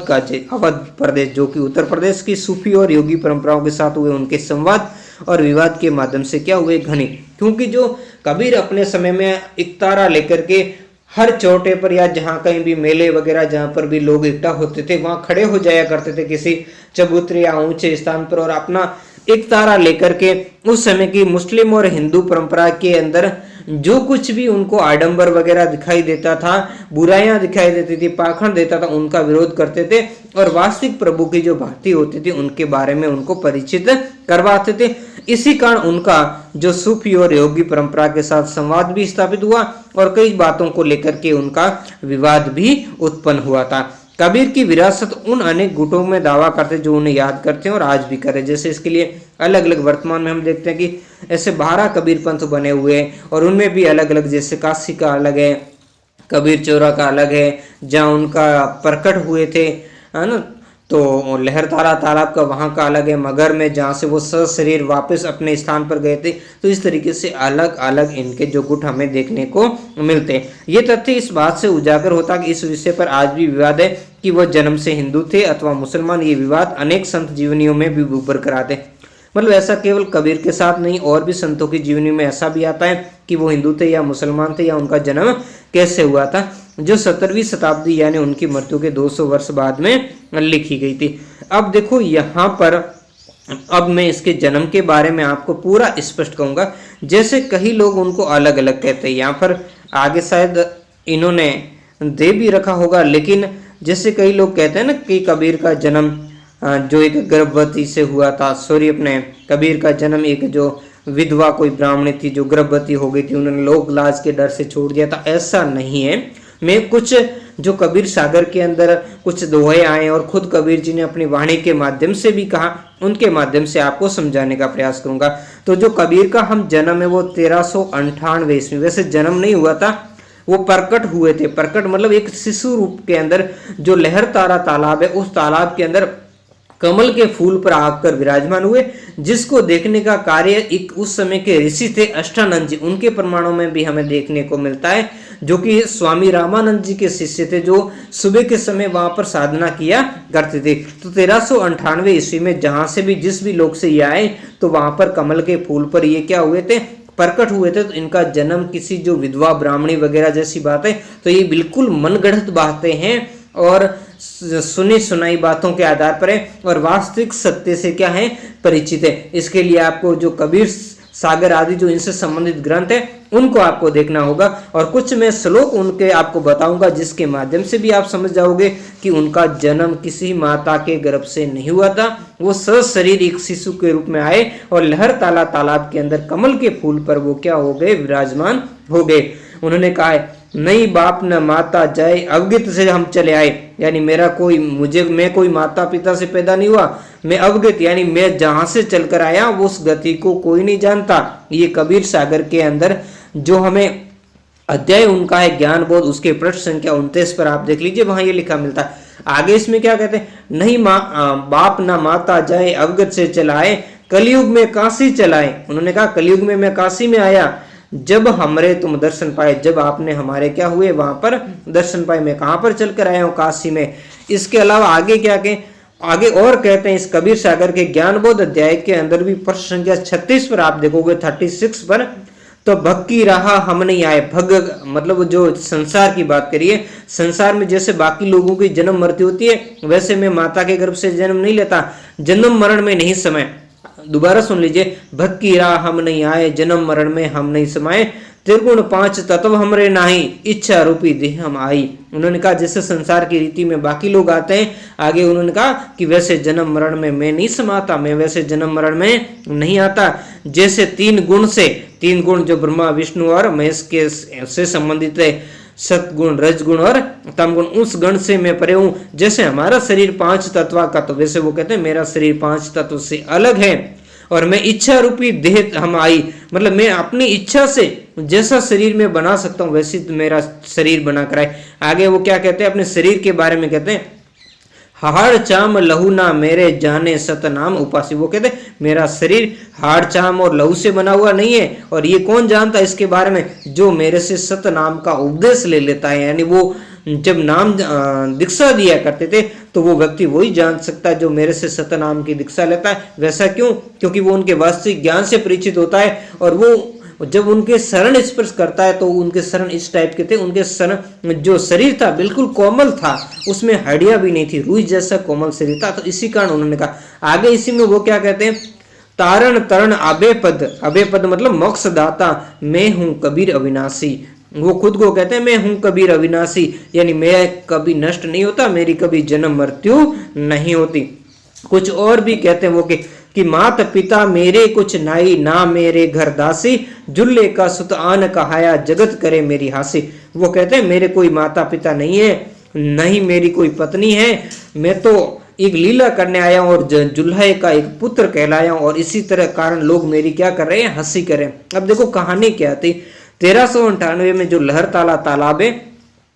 प्रदेश, जो कि उत्तर प्रदेश की सूफी और योगी परंपराओं के साथ हुए उनके संवाद और विवाद के माध्यम से क्या हुए, घने। क्योंकि जो कबीर अपने समय में एक तारा लेकर के हर चौटे पर या जहाँ कहीं भी मेले वगैरह जहाँ पर भी लोग इकट्ठा होते थे वहां खड़े हो जाया करते थे किसी चबूतरे या ऊंचे स्थान पर और अपना एक तारा लेकर के उस समय की मुस्लिम और हिंदू परंपरा के अंदर जो कुछ भी उनको आडंबर वगैरह दिखाई देता था, बुराइयां दिखाई देती थी, पाखंड देता था, उनका विरोध करते थे और वास्तविक प्रभु की जो भक्ति होती थी उनके बारे में उनको परिचित करवाते थे। इसी कारण उनका जो सूफी और योगी परंपरा के साथ संवाद भी स्थापित हुआ और कई बातों को लेकर के उनका विवाद भी उत्पन्न हुआ था। कबीर की विरासत उन अनेक गुटों में दावा करते जो उन्हें याद करते हैं और आज भी करें। जैसे इसके लिए अलग अलग वर्तमान में हम देखते हैं कि ऐसे 12 कबीर पंथ बने हुए हैं और उनमें भी अलग अलग, जैसे काशी का अलग है, कबीर चौरा का अलग है जहाँ उनका प्रकट हुए थे, है ना, तो लहरतारा तालाब का वहाँ का अलग है, मगर में जहाँ से वो सशरीर वापस अपने स्थान पर गए थे। तो इस तरीके से अलग अलग इनके जो गुट हमें देखने को मिलते हैं। ये तथ्य इस बात से उजागर होता कि इस विषय पर आज भी विवाद है कि वह जन्म से हिंदू थे अथवा मुसलमान। ये विवाद अनेक संत जीवनियों में भी उभर कर आते हैं। मतलब ऐसा केवल कबीर के साथ नहीं, और भी संतों की जीवनी में ऐसा भी आता है कि वो हिंदू थे या मुसलमान थे या उनका जन्म कैसे हुआ था, जो 17वीं शताब्दी यानी उनकी मृत्यु के 200 वर्ष बाद में लिखी गई थी। अब देखो यहाँ पर, अब मैं इसके जन्म के बारे में आपको पूरा स्पष्ट कहूंगा। जैसे कई लोग उनको अलग अलग कहते हैं, यहाँ पर आगे शायद इन्होंने दे भी रखा होगा, लेकिन जैसे कई लोग कहते हैं ना कि कबीर का जन्म जो एक गर्भवती से हुआ था, अपने कबीर का जन्म एक जो विधवा कोई ब्राह्मणी थी जो गर्भवती हो गई थी, उन्होंने लोक लाज के डर से छोड़ दिया था। ऐसा नहीं है। मैं कुछ जो कबीर सागर के अंदर कुछ दोहे आए और खुद कबीर जी ने अपनी वाणी के माध्यम से भी कहा, उनके माध्यम से आपको समझाने का प्रयास करूंगा। तो जो कबीर का हम जन्म है वो 1398 ईस्वी, वैसे जन्म नहीं हुआ था, वो प्रकट हुए थे। प्रकट मतलब एक शिशु रूप के अंदर जो लहरतारा तालाब है, उस तालाब के अंदर कमल के फूल पर आकर विराजमान हुए, जिसको देखने का कार्य एक उस समय के ऋषि थे अष्टानंद जी, उनके प्रमाणों में भी हमें देखने को मिलता है, जो कि स्वामी रामानंद जी के शिष्य थे, जो सुबह के समय वहां पर साधना किया करते थे। तो 1398 ईस्वी में जहां से भी जिस भी लोग से ये आए, तो वहां पर कमल के फूल पर ये क्या हुए थे, प्रकट हुए थे। तो इनका जन्म किसी जो विधवा ब्राह्मणी वगैरह जैसी बात है, तो ये बिल्कुल मनगढ़ंत बातें हैं और सुनी सुनाई बातों के आधार पर है और वास्तविक सत्य से क्या है, परिचित है। इसके लिए आपको जो कबीर सागर आदि जो इनसे संबंधित ग्रंथ है उनको आपको देखना होगा और कुछ मैं श्लोक उनके आपको बताऊंगा, जिसके माध्यम से भी आप समझ जाओगे कि उनका जन्म किसी माता के गर्भ से नहीं हुआ था। वो सशरीर एक शिशु के रूप में आए और लहरताला तालाब के अंदर कमल के फूल पर वो क्या हो गए, विराजमान हो गए। उन्होंने कहा है, नहीं बाप न माता जाए अवगत से हम चले आए, यानी मैं कोई माता पिता से पैदा नहीं हुआ, मैं अवगत यानी मैं जहां से चलकर आया उस गति को कोई नहीं जानता। ये कबीर सागर के अंदर जो हमें अध्याय उनका है ज्ञान बोध, उसके पृष्ठ संख्या 29 पर आप देख लीजिए, वहां ये लिखा मिलता है। आगे इसमें क्या कहते हैं, नहीं बाप ना माता जाए अवगत से चलाए, कलयुग में काशी चलाए। उन्होंने कहा कलयुग में मैं काशी में आया, जब हमरे तुम दर्शन पाए, जब आपने हमारे क्या हुए वहां पर दर्शन पाए। मैं कहां पर चलकर आया हूं, काशी में। इसके अलावा आगे क्या कहें, आगे और कहते हैं इस कबीर सागर के ज्ञान बोध अध्याय के अंदर भी प्रश्न संख्या 36 पर आप देखोगे, 36 पर, तो भग की राह हम नहीं आए। भग मतलब जो संसार की बात करिए, संसार में जैसे बाकी लोगों की जन्म मृत्यु होती है, वैसे मैं माता के गर्भ से जन्म नहीं लेता, जन्म मरण में नहीं समय। दोबारा सुन लीजिए, भग की राह हम नहीं आए, जन्म मरण में हम नहीं समाये, त्रिगुण 5 तत्व हमरे नाही, इच्छा रूपी देह हम आई। उन्होंने कहा जैसे संसार की रीति में बाकी लोग आते हैं, आगे उन्होंने कहा कि वैसे जन्म मरण में मैं नहीं समाता, मैं वैसे जन्म मरण में नहीं आता। जैसे 3 गुण जो ब्रह्मा विष्णु और महेश के से संबंधित है, सतगुण रजगुण और तमगुण, उस गण से मैं परे हूं। जैसे हमारा शरीर 5 तत्व का, तो वैसे वो कहते हैं मेरा शरीर 5 तत्व से अलग है और मैं इच्छा रूपी देह हम आई, मतलब मैं अपनी इच्छा से जैसा शरीर में बना सकता हूं वैसी मेरा शरीर बना कर आए। आगे वो क्या कहते हैं अपने शरीर के बारे में, कहते हैं हाड़ चाम लहू ना मेरे जाने सतनाम उपासी। वो कहते मेरा शरीर हाड़ चाम और लहू से बना हुआ नहीं है, और ये कौन जानता है इसके बारे में, जो मेरे से सतनाम का उपदेश ले लेता है। यानी वो जब नाम दीक्षा दिया करते थे तो वो व्यक्ति वही जान सकता है जो मेरे से सतनाम की दीक्षा लेता है। वैसा क्यों, क्योंकि वो उनके वास्तविक ज्ञान से परिचित होता है, और वो जब उनके शरण स्पर्श करता है तो उनके शरण इस टाइप के थे, उनके शरण जो शरीर था बिल्कुल कोमल था, उसमें हड्डियां भी नहीं थी, रुई जैसा कोमल शरीर था। तो इसी कारण उन्होंने कहा, आगे इसी में वो क्या कहते हैं, तारण तरण अभय पद मतलब मोक्ष दाता, मैं हूं कबीर अविनाशी। वो खुद को कहते हैं मैं हूं कबीर अविनाशी, यानी मैं कभी नष्ट नहीं होता, मेरी कभी जन्म मृत्यु नहीं होती। कुछ और भी कहते हैं वो कि मात पिता मेरे कुछ नाई, ना मेरे घर दासी, जुल्ले का सुत आन कहाया, जगत करे मेरी हासी। वो कहते हैं मेरे कोई माता पिता नहीं है, नहीं मेरी कोई पत्नी है, मैं तो एक लीला करने आया हूं और जुल्हे का एक पुत्र कहलाया हूं, और इसी तरह कारण लोग मेरी क्या कर रहे हैं, हंसी कर रहे हैं। अब देखो कहानी क्या थी, 1398 में जो लहरताला तालाब है,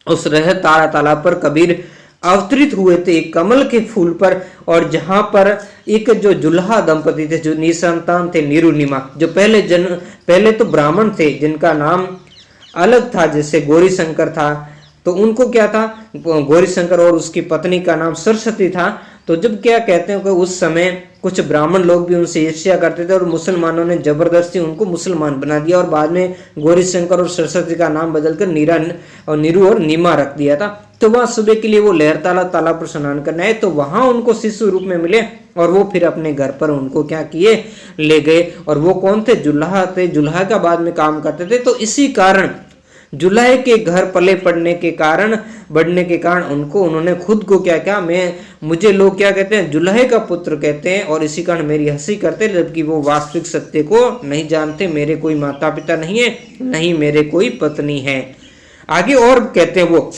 उस लहरताला तालाब पर कबीर अवतरित हुए थे एक कमल के फूल पर, और जहां पर एक जो जुल्हा दंपति थे जो निसंतान थे, निरुनिमा, जो पहले तो ब्राह्मण थे जिनका नाम अलग था, जैसे गौरी शंकर था, तो उनको क्या था, गौरी शंकर, और उसकी पत्नी का नाम सरस्वती था। तो जब क्या कहते हैं कि उस समय कुछ ब्राह्मण लोग भी उनसे ईर्ष्या करते थे और मुसलमानों ने जबरदस्ती उनको मुसलमान बना दिया, और बाद में गौरी शंकर और सरस्वती का नाम बदलकर नीरू और नीमा रख दिया था। तो वहां सुबह के लिए वो लहरताला तालाब पर स्नान करने आए, तो वहां उनको शिशु रूप में मिले, और वो फिर अपने घर पर उनको क्या किए, ले गए। और वो कौन थे, जुल्हा थे, जुल्हा का बाद में काम करते थे। तो इसी कारण जुल्हे के घर पले बढ़ने के कारण उन्होंने खुद को क्या क्या मुझे लोग क्या कहते हैं, जुल्हे का पुत्र कहते हैं, और इसी कारण मेरी हंसी करते हैं, जबकि वो वास्तविक सत्य को नहीं जानते। मेरे कोई माता पिता नहीं है, नहीं मेरे कोई पत्नी है। आगे और कहते हैं वो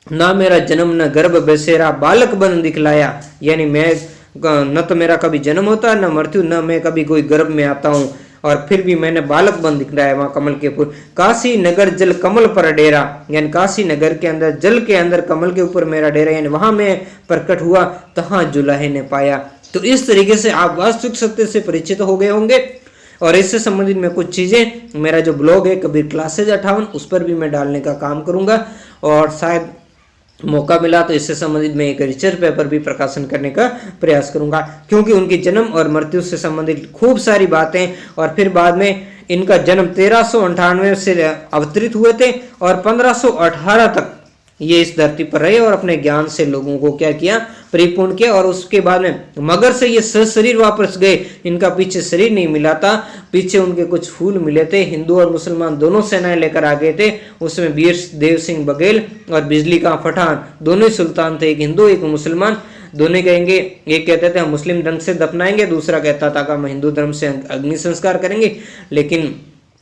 ना मेरा जन्म न गर्भ बसेरा बालक बन दिखलाया, यानी मैं न तो मेरा कभी जन्म होता है न मृत्यु, न मैं कभी कोई गर्भ में आता हूँ, और फिर भी मैंने बालक बन दिखलाया वहां कमल के ऊपर। काशी नगर जल कमल पर डेरा, यानी काशी नगर के अंदर जल के अंदर कमल के ऊपर मेरा डेरा, यानी वहां मैं प्रकट हुआ, तहां जुलाहे ने पाया। तो इस तरीके से आप वास्तविक सत्य से परिचित हो गए होंगे। और इससे संबंधित मैं कुछ चीजें, मेरा जो ब्लॉग है कबीर क्लासेज 58, उस पर भी मैं डालने का काम करूंगा, और शायद मौका मिला तो इससे संबंधित मैं एक रिसर्च पेपर भी प्रकाशन करने का प्रयास करूंगा, क्योंकि उनकी जन्म और मृत्यु से संबंधित खूब सारी बातें, और फिर बाद में इनका जन्म 1398 से अवतरित हुए थे और 1518 तक ये इस धरती पर रहे और अपने ज्ञान से लोगों को क्या किया, परिपूर्ण किया। और उसके बाद में मगर से ये सशरीर वापस गए, इनका पीछे शरीर नहीं मिला था, पीछे उनके कुछ फूल मिले थे। हिंदू और मुसलमान दोनों सेनाएं लेकर आ गए थे, उसमें वीर देव सिंह बघेल और बिजली का पठान दोनों ही सुल्तान थे, एक हिंदू एक मुसलमान। दोनों कहेंगे, एक कहते थे हम मुस्लिम ढंग से दफनाएंगे, दूसरा कहता था कि हम हिंदू धर्म से अग्नि संस्कार करेंगे। लेकिन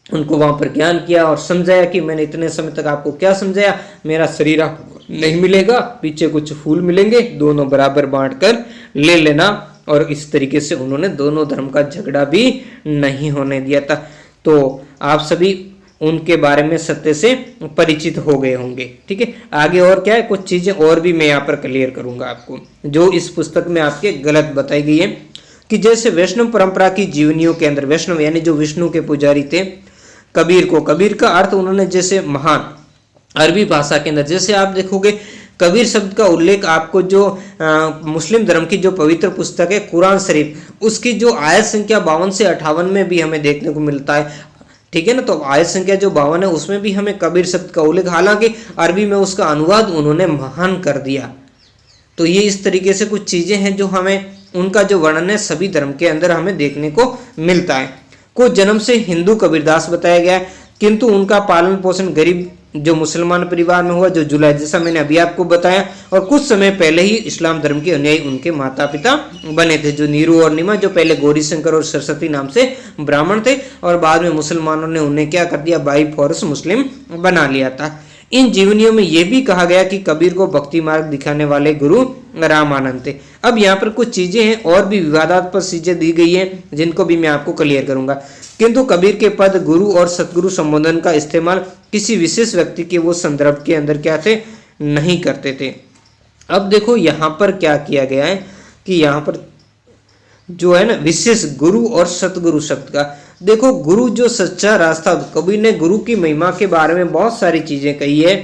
उनको वहां पर ज्ञान किया और समझाया कि मैंने इतने समय तक आपको क्या समझाया, मेरा शरीर आपको नहीं मिलेगा, पीछे कुछ फूल मिलेंगे, दोनों बराबर बांट कर ले लेना। और इस तरीके से उन्होंने दोनों धर्म का झगड़ा भी नहीं होने दिया था। तो आप सभी उनके बारे में सत्य से परिचित हो गए होंगे। ठीक है, आगे और क्या है, कुछ चीजें और भी मैं यहाँ पर क्लियर करूंगा आपको, जो इस पुस्तक में आपके गलत बताई गई है। कि जैसे वैष्णव परंपरा की जीवनियों के अंदर, वैष्णव यानी जो विष्णु के पुजारी थे, कबीर का अर्थ उन्होंने जैसे महान, अरबी भाषा के अंदर जैसे आप देखोगे कबीर शब्द का उल्लेख आपको जो मुस्लिम धर्म की जो पवित्र पुस्तक है कुरान शरीफ, उसकी जो आयत संख्या 52 से 58 में भी हमें देखने को मिलता है। ठीक है ना, तो आयत संख्या जो 52 है उसमें भी हमें कबीर शब्द का उल्लेख, हालांकि अरबी में उसका अनुवाद उन्होंने महान कर दिया। तो ये इस तरीके से कुछ चीजें हैं जो हमें, उनका जो वर्णन है सभी धर्म के अंदर हमें देखने को मिलता है। को जन्म से हिंदू कबीरदास बताया गया है, किंतु उनका पालन पोषण गरीब जो मुसलमान परिवार में हुआ, जो जुलाई, जैसा मैंने अभी आपको बताया। और कुछ समय पहले ही इस्लाम धर्म के अनुयायी उनके माता पिता बने थे, जो नीरू और नीमा, जो पहले गौरी शंकर और सरस्वती नाम से ब्राह्मण थे, और बाद में मुसलमानों ने उन्हें क्या कर दिया, बाई फोर्स मुस्लिम बना लिया था। इन जीवनियों में यह भी कहा गया कि कबीर को भक्ति मार्ग दिखाने वाले गुरु रामानंद थे। अब यहाँ पर कुछ चीजें हैं और भी विवादास्पद चीजें दी गई हैं, जिनको भी मैं आपको क्लियर करूंगा। किंतु कबीर के पद गुरु और सतगुरु संबोधन का इस्तेमाल किसी विशेष व्यक्ति के वो संदर्भ के अंदर क्या थे, नहीं करते थे। अब देखो यहाँ पर क्या किया गया है कि यहाँ पर जो है ना विशेष गुरु और सतगुरु शब्द का, देखो गुरु जो सच्चा रास्ता, कबीर ने गुरु की महिमा के बारे में बहुत सारी चीजें कही है।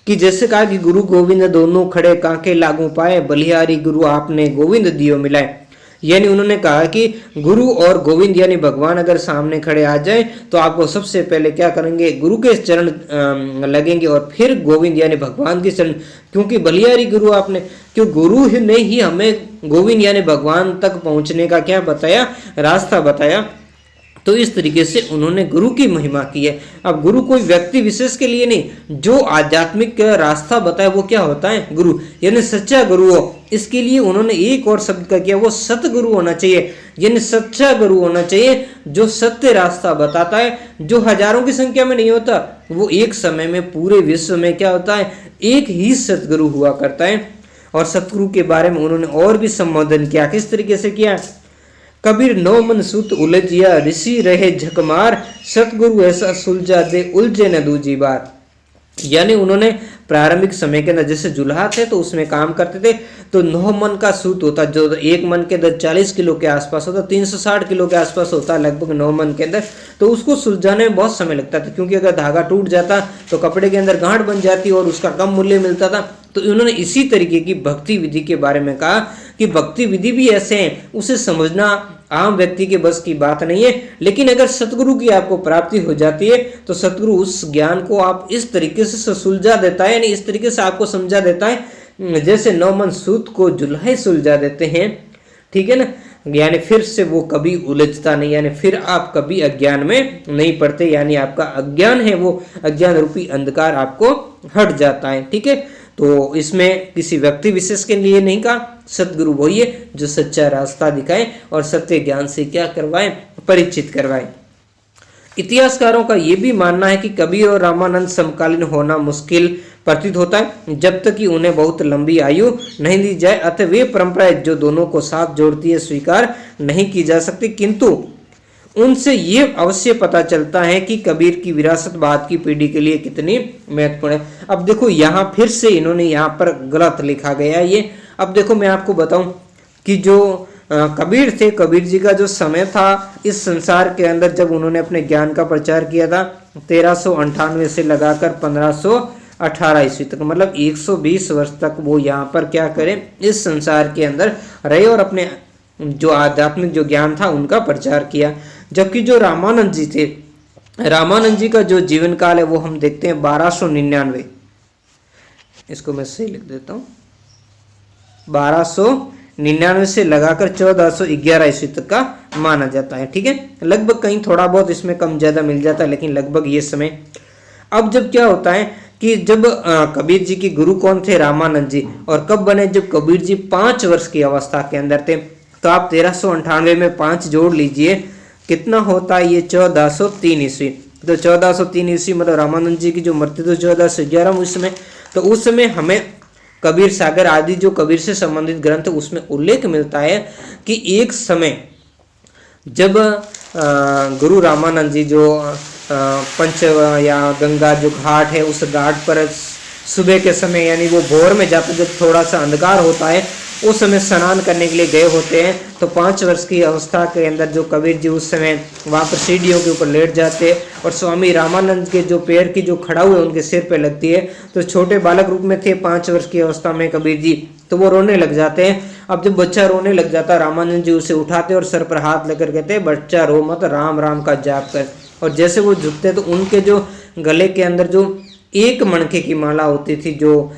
कि जैसे कहा कि गुरु गोविंद दोनों खड़े कांके लागू पाए, बलिहारी गुरु आपने गोविंद दियो मिलाए। यानी उन्होंने कहा कि गुरु और गोविंद यानी भगवान अगर सामने खड़े आ जाए तो आपको सबसे पहले क्या करेंगे, गुरु के चरण लगेंगे और फिर गोविंद यानी भगवान के चरण, क्योंकि बलिहारी गुरु आपने, क्यों गुरु ने ही हमें गोविंद यानी भगवान तक पहुंचने का क्या बताया, रास्ता बताया। तो इस तरीके से उन्होंने गुरु की महिमा की है। अब गुरु कोई व्यक्ति विशेष के लिए नहीं, जो आध्यात्मिक रास्ता बताए वो क्या होता है, गुरु, यानी सच्चा गुरु हो। इसके लिए उन्होंने एक और शब्द का किया, वो सतगुरु होना चाहिए, यानी सच्चा गुरु होना चाहिए जो सत्य रास्ता बताता है, जो हजारों की संख्या में नहीं होता, वो एक समय में पूरे विश्व में क्या होता है, एक ही सतगुरु हुआ करता है। और सतगुरु के बारे में उन्होंने और भी संबोधन किया, किस तरीके से किया, कबीर नौ मन सूत उलझिया, ऋषि रहे झकमार, सतगुरु ऐसा सुलझा दे उलझे न दूजी बार। यानी उन्होंने प्रारंभिक समय के अंदर जैसे जुल्हा थे तो उसमें काम करते थे, तो 9 मन का सूत होता, जो एक मन के अंदर 40 किलो के आसपास होता, 360 किलो के आसपास होता लगभग 9 मन के अंदर। तो उसको सुलझाने में बहुत समय लगता था, क्योंकि अगर धागा टूट जाता तो कपड़े के अंदर गांठ बन जाती और उसका कम मूल्य मिलता था। तो इन्होंने इसी तरीके की भक्ति विधि के बारे में कहा कि भक्ति विधि भी ऐसे हैं, उसे समझना आम व्यक्ति के बस की बात नहीं है, लेकिन अगर सतगुरु की आपको प्राप्ति हो जाती है तो सतगुरु उस ज्ञान को आप इस तरीके से सुलझा देता है, यानी इस तरीके से आपको समझा देता है जैसे 9 मन सूत को जुल्हे सुलझा देते हैं। ठीक है ना, यानी फिर से वो कभी उलझता नहीं, यानी फिर आप कभी अज्ञान में नहीं पड़ते, यानी आपका अज्ञान है वो अज्ञान रूपी अंधकार आपको हट जाता है। ठीक है, तो इसमें किसी व्यक्ति विशेष के लिए नहीं कहा, सतगुरु वही है जो सच्चा रास्ता दिखाए और सत्य ज्ञान से क्या करवाए, परिचित करवाए। इतिहासकारों का यह भी मानना है कि कबीर और रामानंद समकालीन होना मुश्किल प्रतीत होता है जब तक कि उन्हें बहुत लंबी आयु नहीं दी जाए, अतः वे परंपराएं जो दोनों को साथ जोड़ती है स्वीकार नहीं की जा सकती, किंतु उनसे ये अवश्य पता चलता है कि कबीर की विरासत बाद की पीढ़ी के लिए कितनी महत्वपूर्ण है। अब देखो यहाँ फिर से इन्होंने यहाँ पर गलत लिखा गया है ये। अब देखो मैं आपको बताऊं कि जो कबीर थे, कबीर जी का जो समय था इस संसार के अंदर, जब उन्होंने अपने ज्ञान का प्रचार किया था 1398 से लगाकर 1518 ईस्वी तक, मतलब 120 वर्ष तक वो यहाँ पर क्या करें, इस संसार के अंदर रहे और अपने जो आध्यात्मिक जो ज्ञान था उनका प्रचार किया। जबकि जो रामानंद जी थे, रामानंद जी का जो जीवन काल है वो हम देखते हैं 1299, इसको मैं सही लिख देता हूँ, 1299 से लगाकर 1411 ईस्वी तक का माना जाता है। ठीक है, लगभग कहीं थोड़ा बहुत इसमें कम ज्यादा मिल जाता है, लेकिन लगभग ये समय। अब जब क्या होता है कि जब कबीर जी के गुरु कौन थे, रामानंद जी, और कब बने, जब कबीर जी 5 वर्ष की अवस्था के अंदर थे। तो आप 1398 में 5 जोड़ लीजिए, कितना होता है ये, 1403 ईस्वी। तो 1403 ईस्वी मतलब रामानंद जी की जो मृत्यु तो 1411 उस समय। तो उस समय हमें कबीर सागर आदि जो कबीर से संबंधित ग्रंथ उसमें उल्लेख मिलता है कि एक समय जब गुरु रामानंद जी जो पंच या गंगा जो घाट है उस घाट पर सुबह के समय यानी वो भोर में जाते, जब थोड़ा सा अंधकार होता है उस समय स्नान करने के लिए गए होते हैं। तो 5 वर्ष की अवस्था के अंदर जो कबीर जी उस समय वहाँ पर सीढ़ियों के ऊपर लेट जाते और स्वामी रामानंद के जो पैर की जो खड़ा हुए उनके सिर पे लगती है। तो छोटे बालक रूप में थे 5 वर्ष की अवस्था में कबीर जी, तो वो रोने लग जाते हैं। अब जब बच्चा रोने लग जाता, रामानंद जी उसे उठाते और सर पर हाथ लेकर कहते हैं, बच्चा रो मत, राम राम का जाप कर। और जैसे वो झुकते तो उनके जो गले के अंदर जो एक मणके की माला होती थी, जो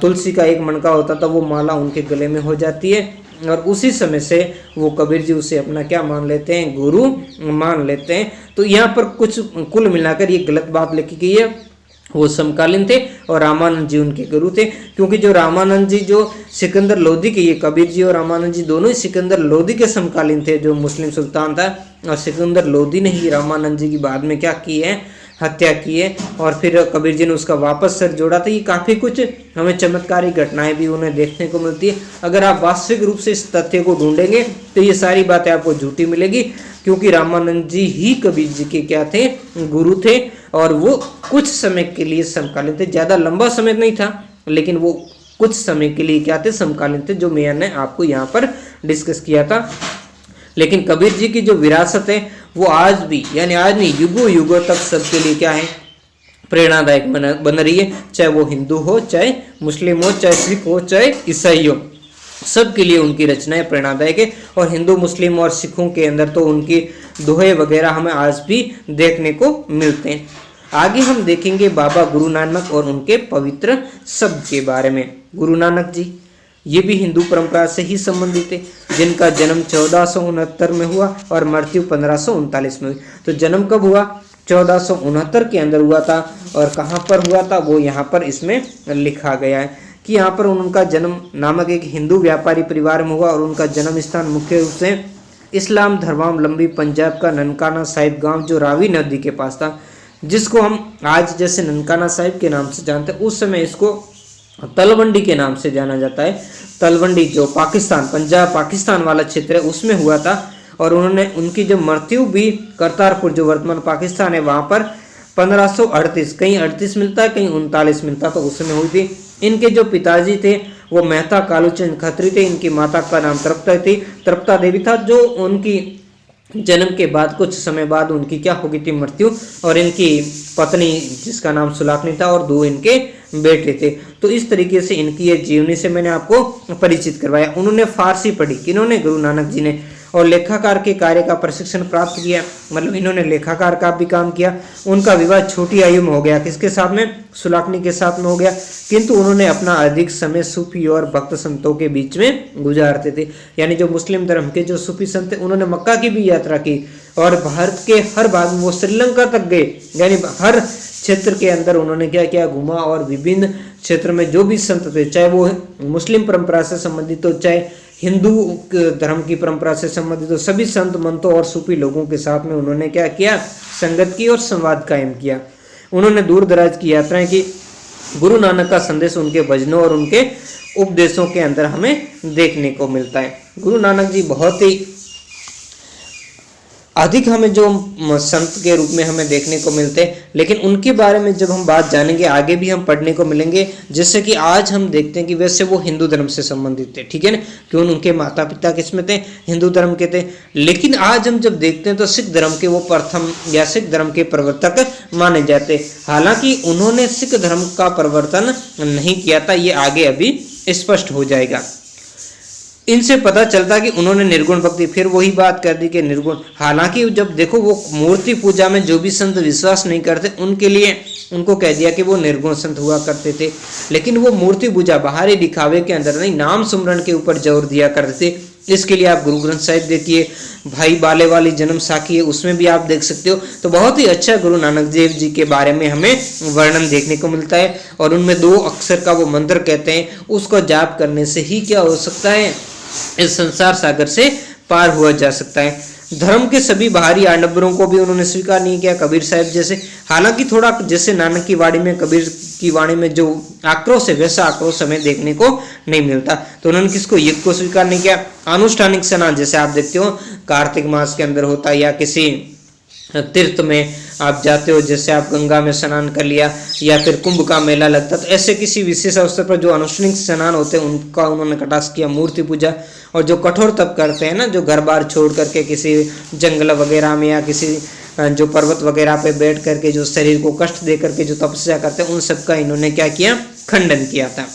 तुलसी का एक मणका होता था, वो माला उनके गले में हो जाती है। और उसी समय से वो कबीर जी उसे अपना क्या मान लेते हैं, गुरु मान लेते हैं। तो यहाँ पर कुछ कुल मिलाकर ये गलत बात लिखी गई है, वो समकालीन थे और रामानंद जी उनके गुरु थे। क्योंकि जो रामानंद जी जो सिकंदर लोदी के, ये कबीर जी और रामानंद जी दोनों ही सिकंदर लोदी के समकालीन थे, जो मुस्लिम सुल्तान था। और सिकंदर लोदी ने ही रामानंद जी की बाद में क्या की है, हत्या की है। और फिर कबीर जी ने उसका वापस सर जोड़ा था। ये काफ़ी कुछ हमें चमत्कारी घटनाएं भी उन्हें देखने को मिलती है। अगर आप वास्तविक रूप से इस तथ्य को ढूंढेंगे तो ये सारी बातें आपको झूठी मिलेगी, क्योंकि रामानंद जी ही कबीर जी के क्या थे, गुरु थे। और वो कुछ समय के लिए समकालीन थे, ज़्यादा लंबा समय नहीं था, लेकिन वो कुछ समय के लिए क्या थे, समकालीन थे, जो मैंने आपको यहाँ पर डिस्कस किया था। लेकिन कबीर जी की जो विरासत है वो आज भी, यानी आज नहीं, युगों युगों तक सबके लिए क्या है, प्रेरणादायक बन रही है। चाहे वो हिंदू हो, चाहे मुस्लिम हो, चाहे सिख हो, चाहे ईसाई हो, सबके लिए उनकी रचनाएं प्रेरणादायक है। और हिंदू, मुस्लिम और सिखों के अंदर तो उनकी दोहे वगैरह हमें आज भी देखने को मिलते हैं। आगे हम देखेंगे बाबा गुरु नानक और उनके पवित्र शब्द के बारे में। गुरु नानक जी ये भी हिंदू परंपरा से ही संबंधित है, जिनका जन्म 1469 में हुआ और मृत्यु 1539 में हुई। तो जन्म कब हुआ, 1469 के अंदर हुआ था। और कहाँ पर हुआ था वो यहाँ पर इसमें लिखा गया है कि यहाँ पर उनका जन्म नामक एक हिंदू व्यापारी परिवार में हुआ। और उनका जन्म स्थान मुख्य रूप से इस्लाम धर्मावलंबी पंजाब का ननकाना साहिब गांव, जो रावी नदी के पास था, जिसको हम आज जैसे ननकाना साहिब के नाम से जानते हैं, उस समय इसको तलवंडी के नाम से जाना जाता है। तलवंडी जो पाकिस्तान, पंजाब पाकिस्तान वाला क्षेत्र है, उसमें हुआ था। और उन्होंने उनकी जो मृत्यु भी करतारपुर, जो वर्तमान पाकिस्तान है, वहाँ पर 1538, कहीं 38 मिलता है, कहीं 39 मिलता, तो उस समय हुई थी। इनके जो पिताजी थे वो मेहता कालूचंद खत्री थे। इनकी माता का नाम तृप्ता थी, तृप्ता देवी था, जो उनकी जन्म के बाद कुछ समय बाद उनकी क्या हो गई थी, मृत्यु। और इनकी पत्नी जिसका नाम सुलाखनी था और 2 इनके बेटे थे। तो इस तरीके से इनकी ये जीवनी से मैंने आपको परिचित करवाया। उन्होंने फारसी पढ़ी, किन्होंने, गुरु नानक जी ने, और लेखाकार के कार्य का प्रशिक्षण प्राप्त किया, मतलब इन्होंने लेखाकार का भी काम किया। उनका विवाह छोटी आयु में हो गया, किसके साथ में, सुलाखनी के साथ में हो गया। किंतु उन्होंने अपना अधिक समय सूफी और भक्त संतों के बीच में गुजारते थे। यानी जो मुस्लिम धर्म के जो सूफी संत थे, उन्होंने मक्का की भी यात्रा की और भारत के हर भाग में, वो श्रीलंका तक गए, यानी हर क्षेत्र के अंदर उन्होंने क्या किया, घुमा। और विभिन्न क्षेत्र में जो भी संत थे, चाहे वो मुस्लिम परंपरा से संबंधित हो, चाहे हिंदू धर्म की परंपरा से संबंधित हो, सभी संत मंतों और सूफी लोगों के साथ में उन्होंने क्या किया, संगत की और संवाद कायम किया। उन्होंने दूर दराज की यात्राएं की गुरु नानक का संदेश उनके भजनों और उनके उपदेशों के अंदर हमें देखने को मिलता है। गुरु नानक जी बहुत ही अधिक हमें जो संत के रूप में हमें देखने को मिलते हैं, लेकिन उनके बारे में जब हम बात जानेंगे आगे भी हम पढ़ने को मिलेंगे। जैसे कि आज हम देखते हैं कि वैसे वो हिंदू धर्म से संबंधित थे, ठीक है ना, क्यों उनके माता पिता किसमें थे, हिंदू धर्म के थे। लेकिन आज हम जब देखते हैं तो सिख धर्म के वो प्रथम या सिख धर्म के प्रवर्तक माने जाते। हालांकि उन्होंने सिख धर्म का प्रवर्तन नहीं किया था, ये आगे अभी स्पष्ट हो जाएगा। इनसे पता चलता कि उन्होंने निर्गुण भक्ति, फिर वही बात कर दी कि निर्गुण, हालांकि जब देखो वो मूर्ति पूजा में जो भी संत विश्वास नहीं करते उनके लिए उनको कह दिया कि वो निर्गुण संत हुआ करते थे। लेकिन वो मूर्ति पूजा बाहरी दिखावे के अंदर नहीं, नाम सुमरण के ऊपर जोर दिया करते थे। इसके लिए आप गुरु ग्रंथ साहिब देखिए, भाई बाले वाली जन्म साखी है, उसमें भी आप देख सकते हो। तो बहुत ही अच्छा गुरु नानक देव जी के बारे में हमें वर्णन देखने को मिलता है। और उनमें 2 अक्षर का वो मंत्र कहते हैं, उसको जाप करने से ही क्या हो सकता है, इस संसार सागर से पार हुआ जा सकता है। धर्म के सभी बाहरी आडंबरों को भी उन्होंने स्वीकार नहीं किया, कबीर साहब जैसे। हालांकि थोड़ा जैसे नानक की वाणी में, कबीर की वाणी में जो आक्रोश है वैसा आक्रोश हमें देखने को नहीं मिलता। तो उन्होंने किसको, यज्ञ को स्वीकार नहीं किया। अनुष्ठानिक स्नान जैसे आप देखते हो कार्तिक मास के अंदर होता है, या किसी तीर्थ में आप जाते हो, जैसे आप गंगा में स्नान कर लिया या फिर कुंभ का मेला लगता, तो ऐसे किसी विशेष अवसर पर जो अनुष्ठानिक स्नान होते हैं उनका उन्होंने कटाक्ष किया। मूर्ति पूजा और जो कठोर तप करते हैं ना, जो घर बार छोड़ करके किसी जंगल वगैरह में या किसी जो पर्वत वगैरह पे बैठ करके जो शरीर को कष्ट दे करके जो तपस्या करते हैं, उन सब का इन्होंने क्या किया, खंडन किया था।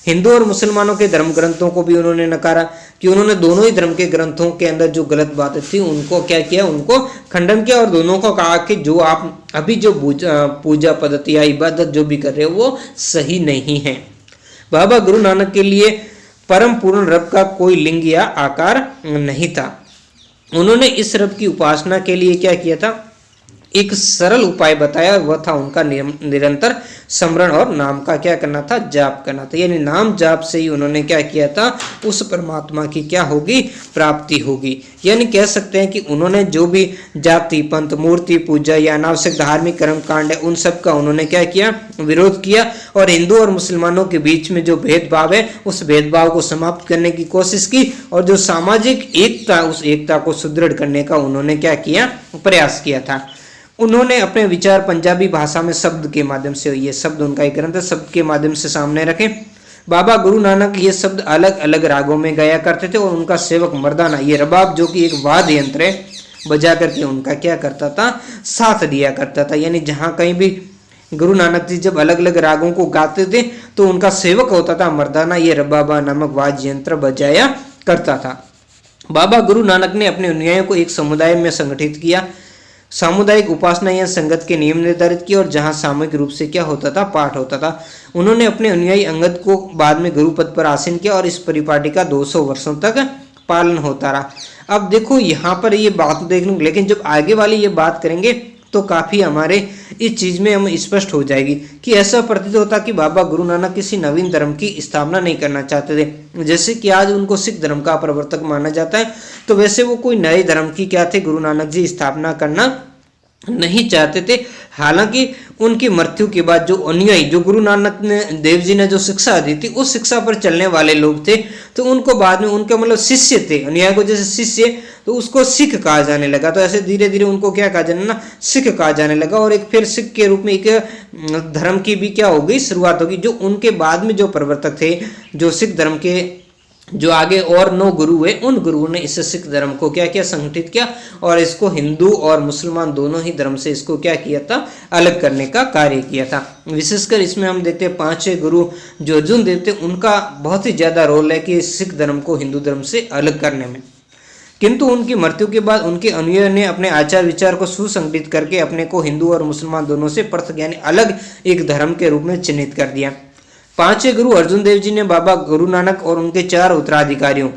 हिंदू और मुसलमानों के धर्म ग्रंथों को भी उन्होंने नकारा, कि उन्होंने दोनों ही धर्म के ग्रंथों के अंदर जो गलत बातें थी उनको क्या किया, उनको खंडन किया। और दोनों को कहा कि जो आप अभी जो पूजा पद्धति या इबादत जो भी कर रहे हो वो सही नहीं है। बाबा गुरु नानक के लिए परम पूर्ण रब का कोई लिंग या आकार नहीं था। उन्होंने इस रब की उपासना के लिए क्या किया था, एक सरल उपाय बताया, और वह था उनका निरंतर स्मरण और नाम का क्या करना था, जाप करना था। यानी नाम जाप से ही उन्होंने क्या किया था, उस परमात्मा की क्या होगी, प्राप्ति होगी। यानी कह सकते हैं कि उन्होंने जो भी जाति पंथ मूर्ति पूजा या अनावश्यक धार्मिक कर्म कांड है उन सब का उन्होंने क्या किया, विरोध किया। और हिंदू और मुसलमानों के बीच में जो भेदभाव है उस भेदभाव को समाप्त करने की कोशिश की, और जो सामाजिक एकता, उस एकता को सुदृढ़ करने का उन्होंने क्या किया, प्रयास किया था। उन्होंने अपने विचार पंजाबी भाषा में शब्द के माध्यम से, ये शब्द उनका एक ग्रंथ है, शब्द के माध्यम से सामने रखे। बाबा गुरु नानक ये शब्द अलग अलग रागों में गाया करते थे, और उनका सेवक मर्दाना, ये रबाब जो कि एक वाद्य यंत्र है, बजा करके उनका क्या करता था, साथ दिया करता था। यानी जहाँ कहीं भी गुरु नानक जी जब अलग अलग रागों को गाते थे तो उनका सेवक होता था मर्दाना, ये रबाबा नामक वाद्य यंत्र बजाया करता था। बाबा गुरु नानक ने अपने अनुयायियों को एक समुदाय में संगठित किया, सामुदायिक उपासना या संगत के नियम निर्धारित किए, और जहां सामूहिक रूप से क्या होता था, पाठ होता था। उन्होंने अपने अनुयायी अंगद को बाद में गुरु पद पर आसीन किया, और इस परिपाटी का 200 वर्षों तक पालन होता रहा। अब देखो यहाँ पर ये बात देख लूँ, लेकिन जब आगे वाली ये बात करेंगे तो काफ़ी हमारे इस चीज़ में हम स्पष्ट हो जाएगी कि ऐसा प्रतीत होता कि बाबा गुरु नानक किसी नवीन धर्म की स्थापना नहीं करना चाहते थे। जैसे कि आज उनको सिख धर्म का प्रवर्तक माना जाता है, तो वैसे वो कोई नए धर्म की क्या थे, गुरु नानक जी स्थापना करना नहीं चाहते थे। हालांकि उनकी मृत्यु के बाद जो अनुयायी, जो गुरु नानक देव जी ने जो शिक्षा दी थी उस शिक्षा पर चलने वाले लोग थे, तो उनको बाद में उनके मतलब शिष्य थे, अनुयायी को जैसे शिष्य, तो उसको सिख कहा जाने लगा। तो ऐसे धीरे धीरे उनको क्या कहा जाने ना, सिख कहा जाने लगा, और एक फिर सिख के रूप में एक धर्म की भी क्या होगी, शुरुआत होगी। जो उनके बाद में जो प्रवर्तक थे, जो सिख धर्म के जो आगे और 9 गुरु हुए, उन गुरुओं ने इस सिख धर्म को क्या किया, संगठित किया, और इसको हिंदू और मुसलमान दोनों ही धर्म से इसको क्या किया था, अलग करने का कार्य किया था। विशेषकर इसमें हम देखते हैं 5 गुरु जो अर्जुन देव थे, उनका बहुत ही ज़्यादा रोल है कि सिख धर्म को हिंदू धर्म से अलग करने में। किंतु उनकी मृत्यु के बाद उनके अनुयायियों ने अपने आचार विचार को सुसंगठित करके अपने को हिंदू और मुसलमान दोनों से पृथक यानी अलग एक धर्म के रूप में चिन्हित कर दिया। 5वें गुरु अर्जुन देव जी ने बाबा गुरु नानक और उनके 4 उत्तराधिकारियों,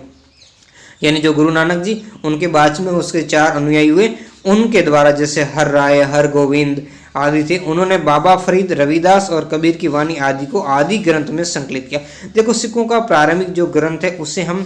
यानी जो गुरु नानक जी उनके बाद में उसके 4 अनुयायी हुए, उनके द्वारा जैसे हर राय, हर गोविंद आदि थे, उन्होंने बाबा फरीद, रविदास और कबीर की वाणी आदि को आदि ग्रंथ में संकलित किया। देखो सिखों का प्रारंभिक जो ग्रंथ है उसे हम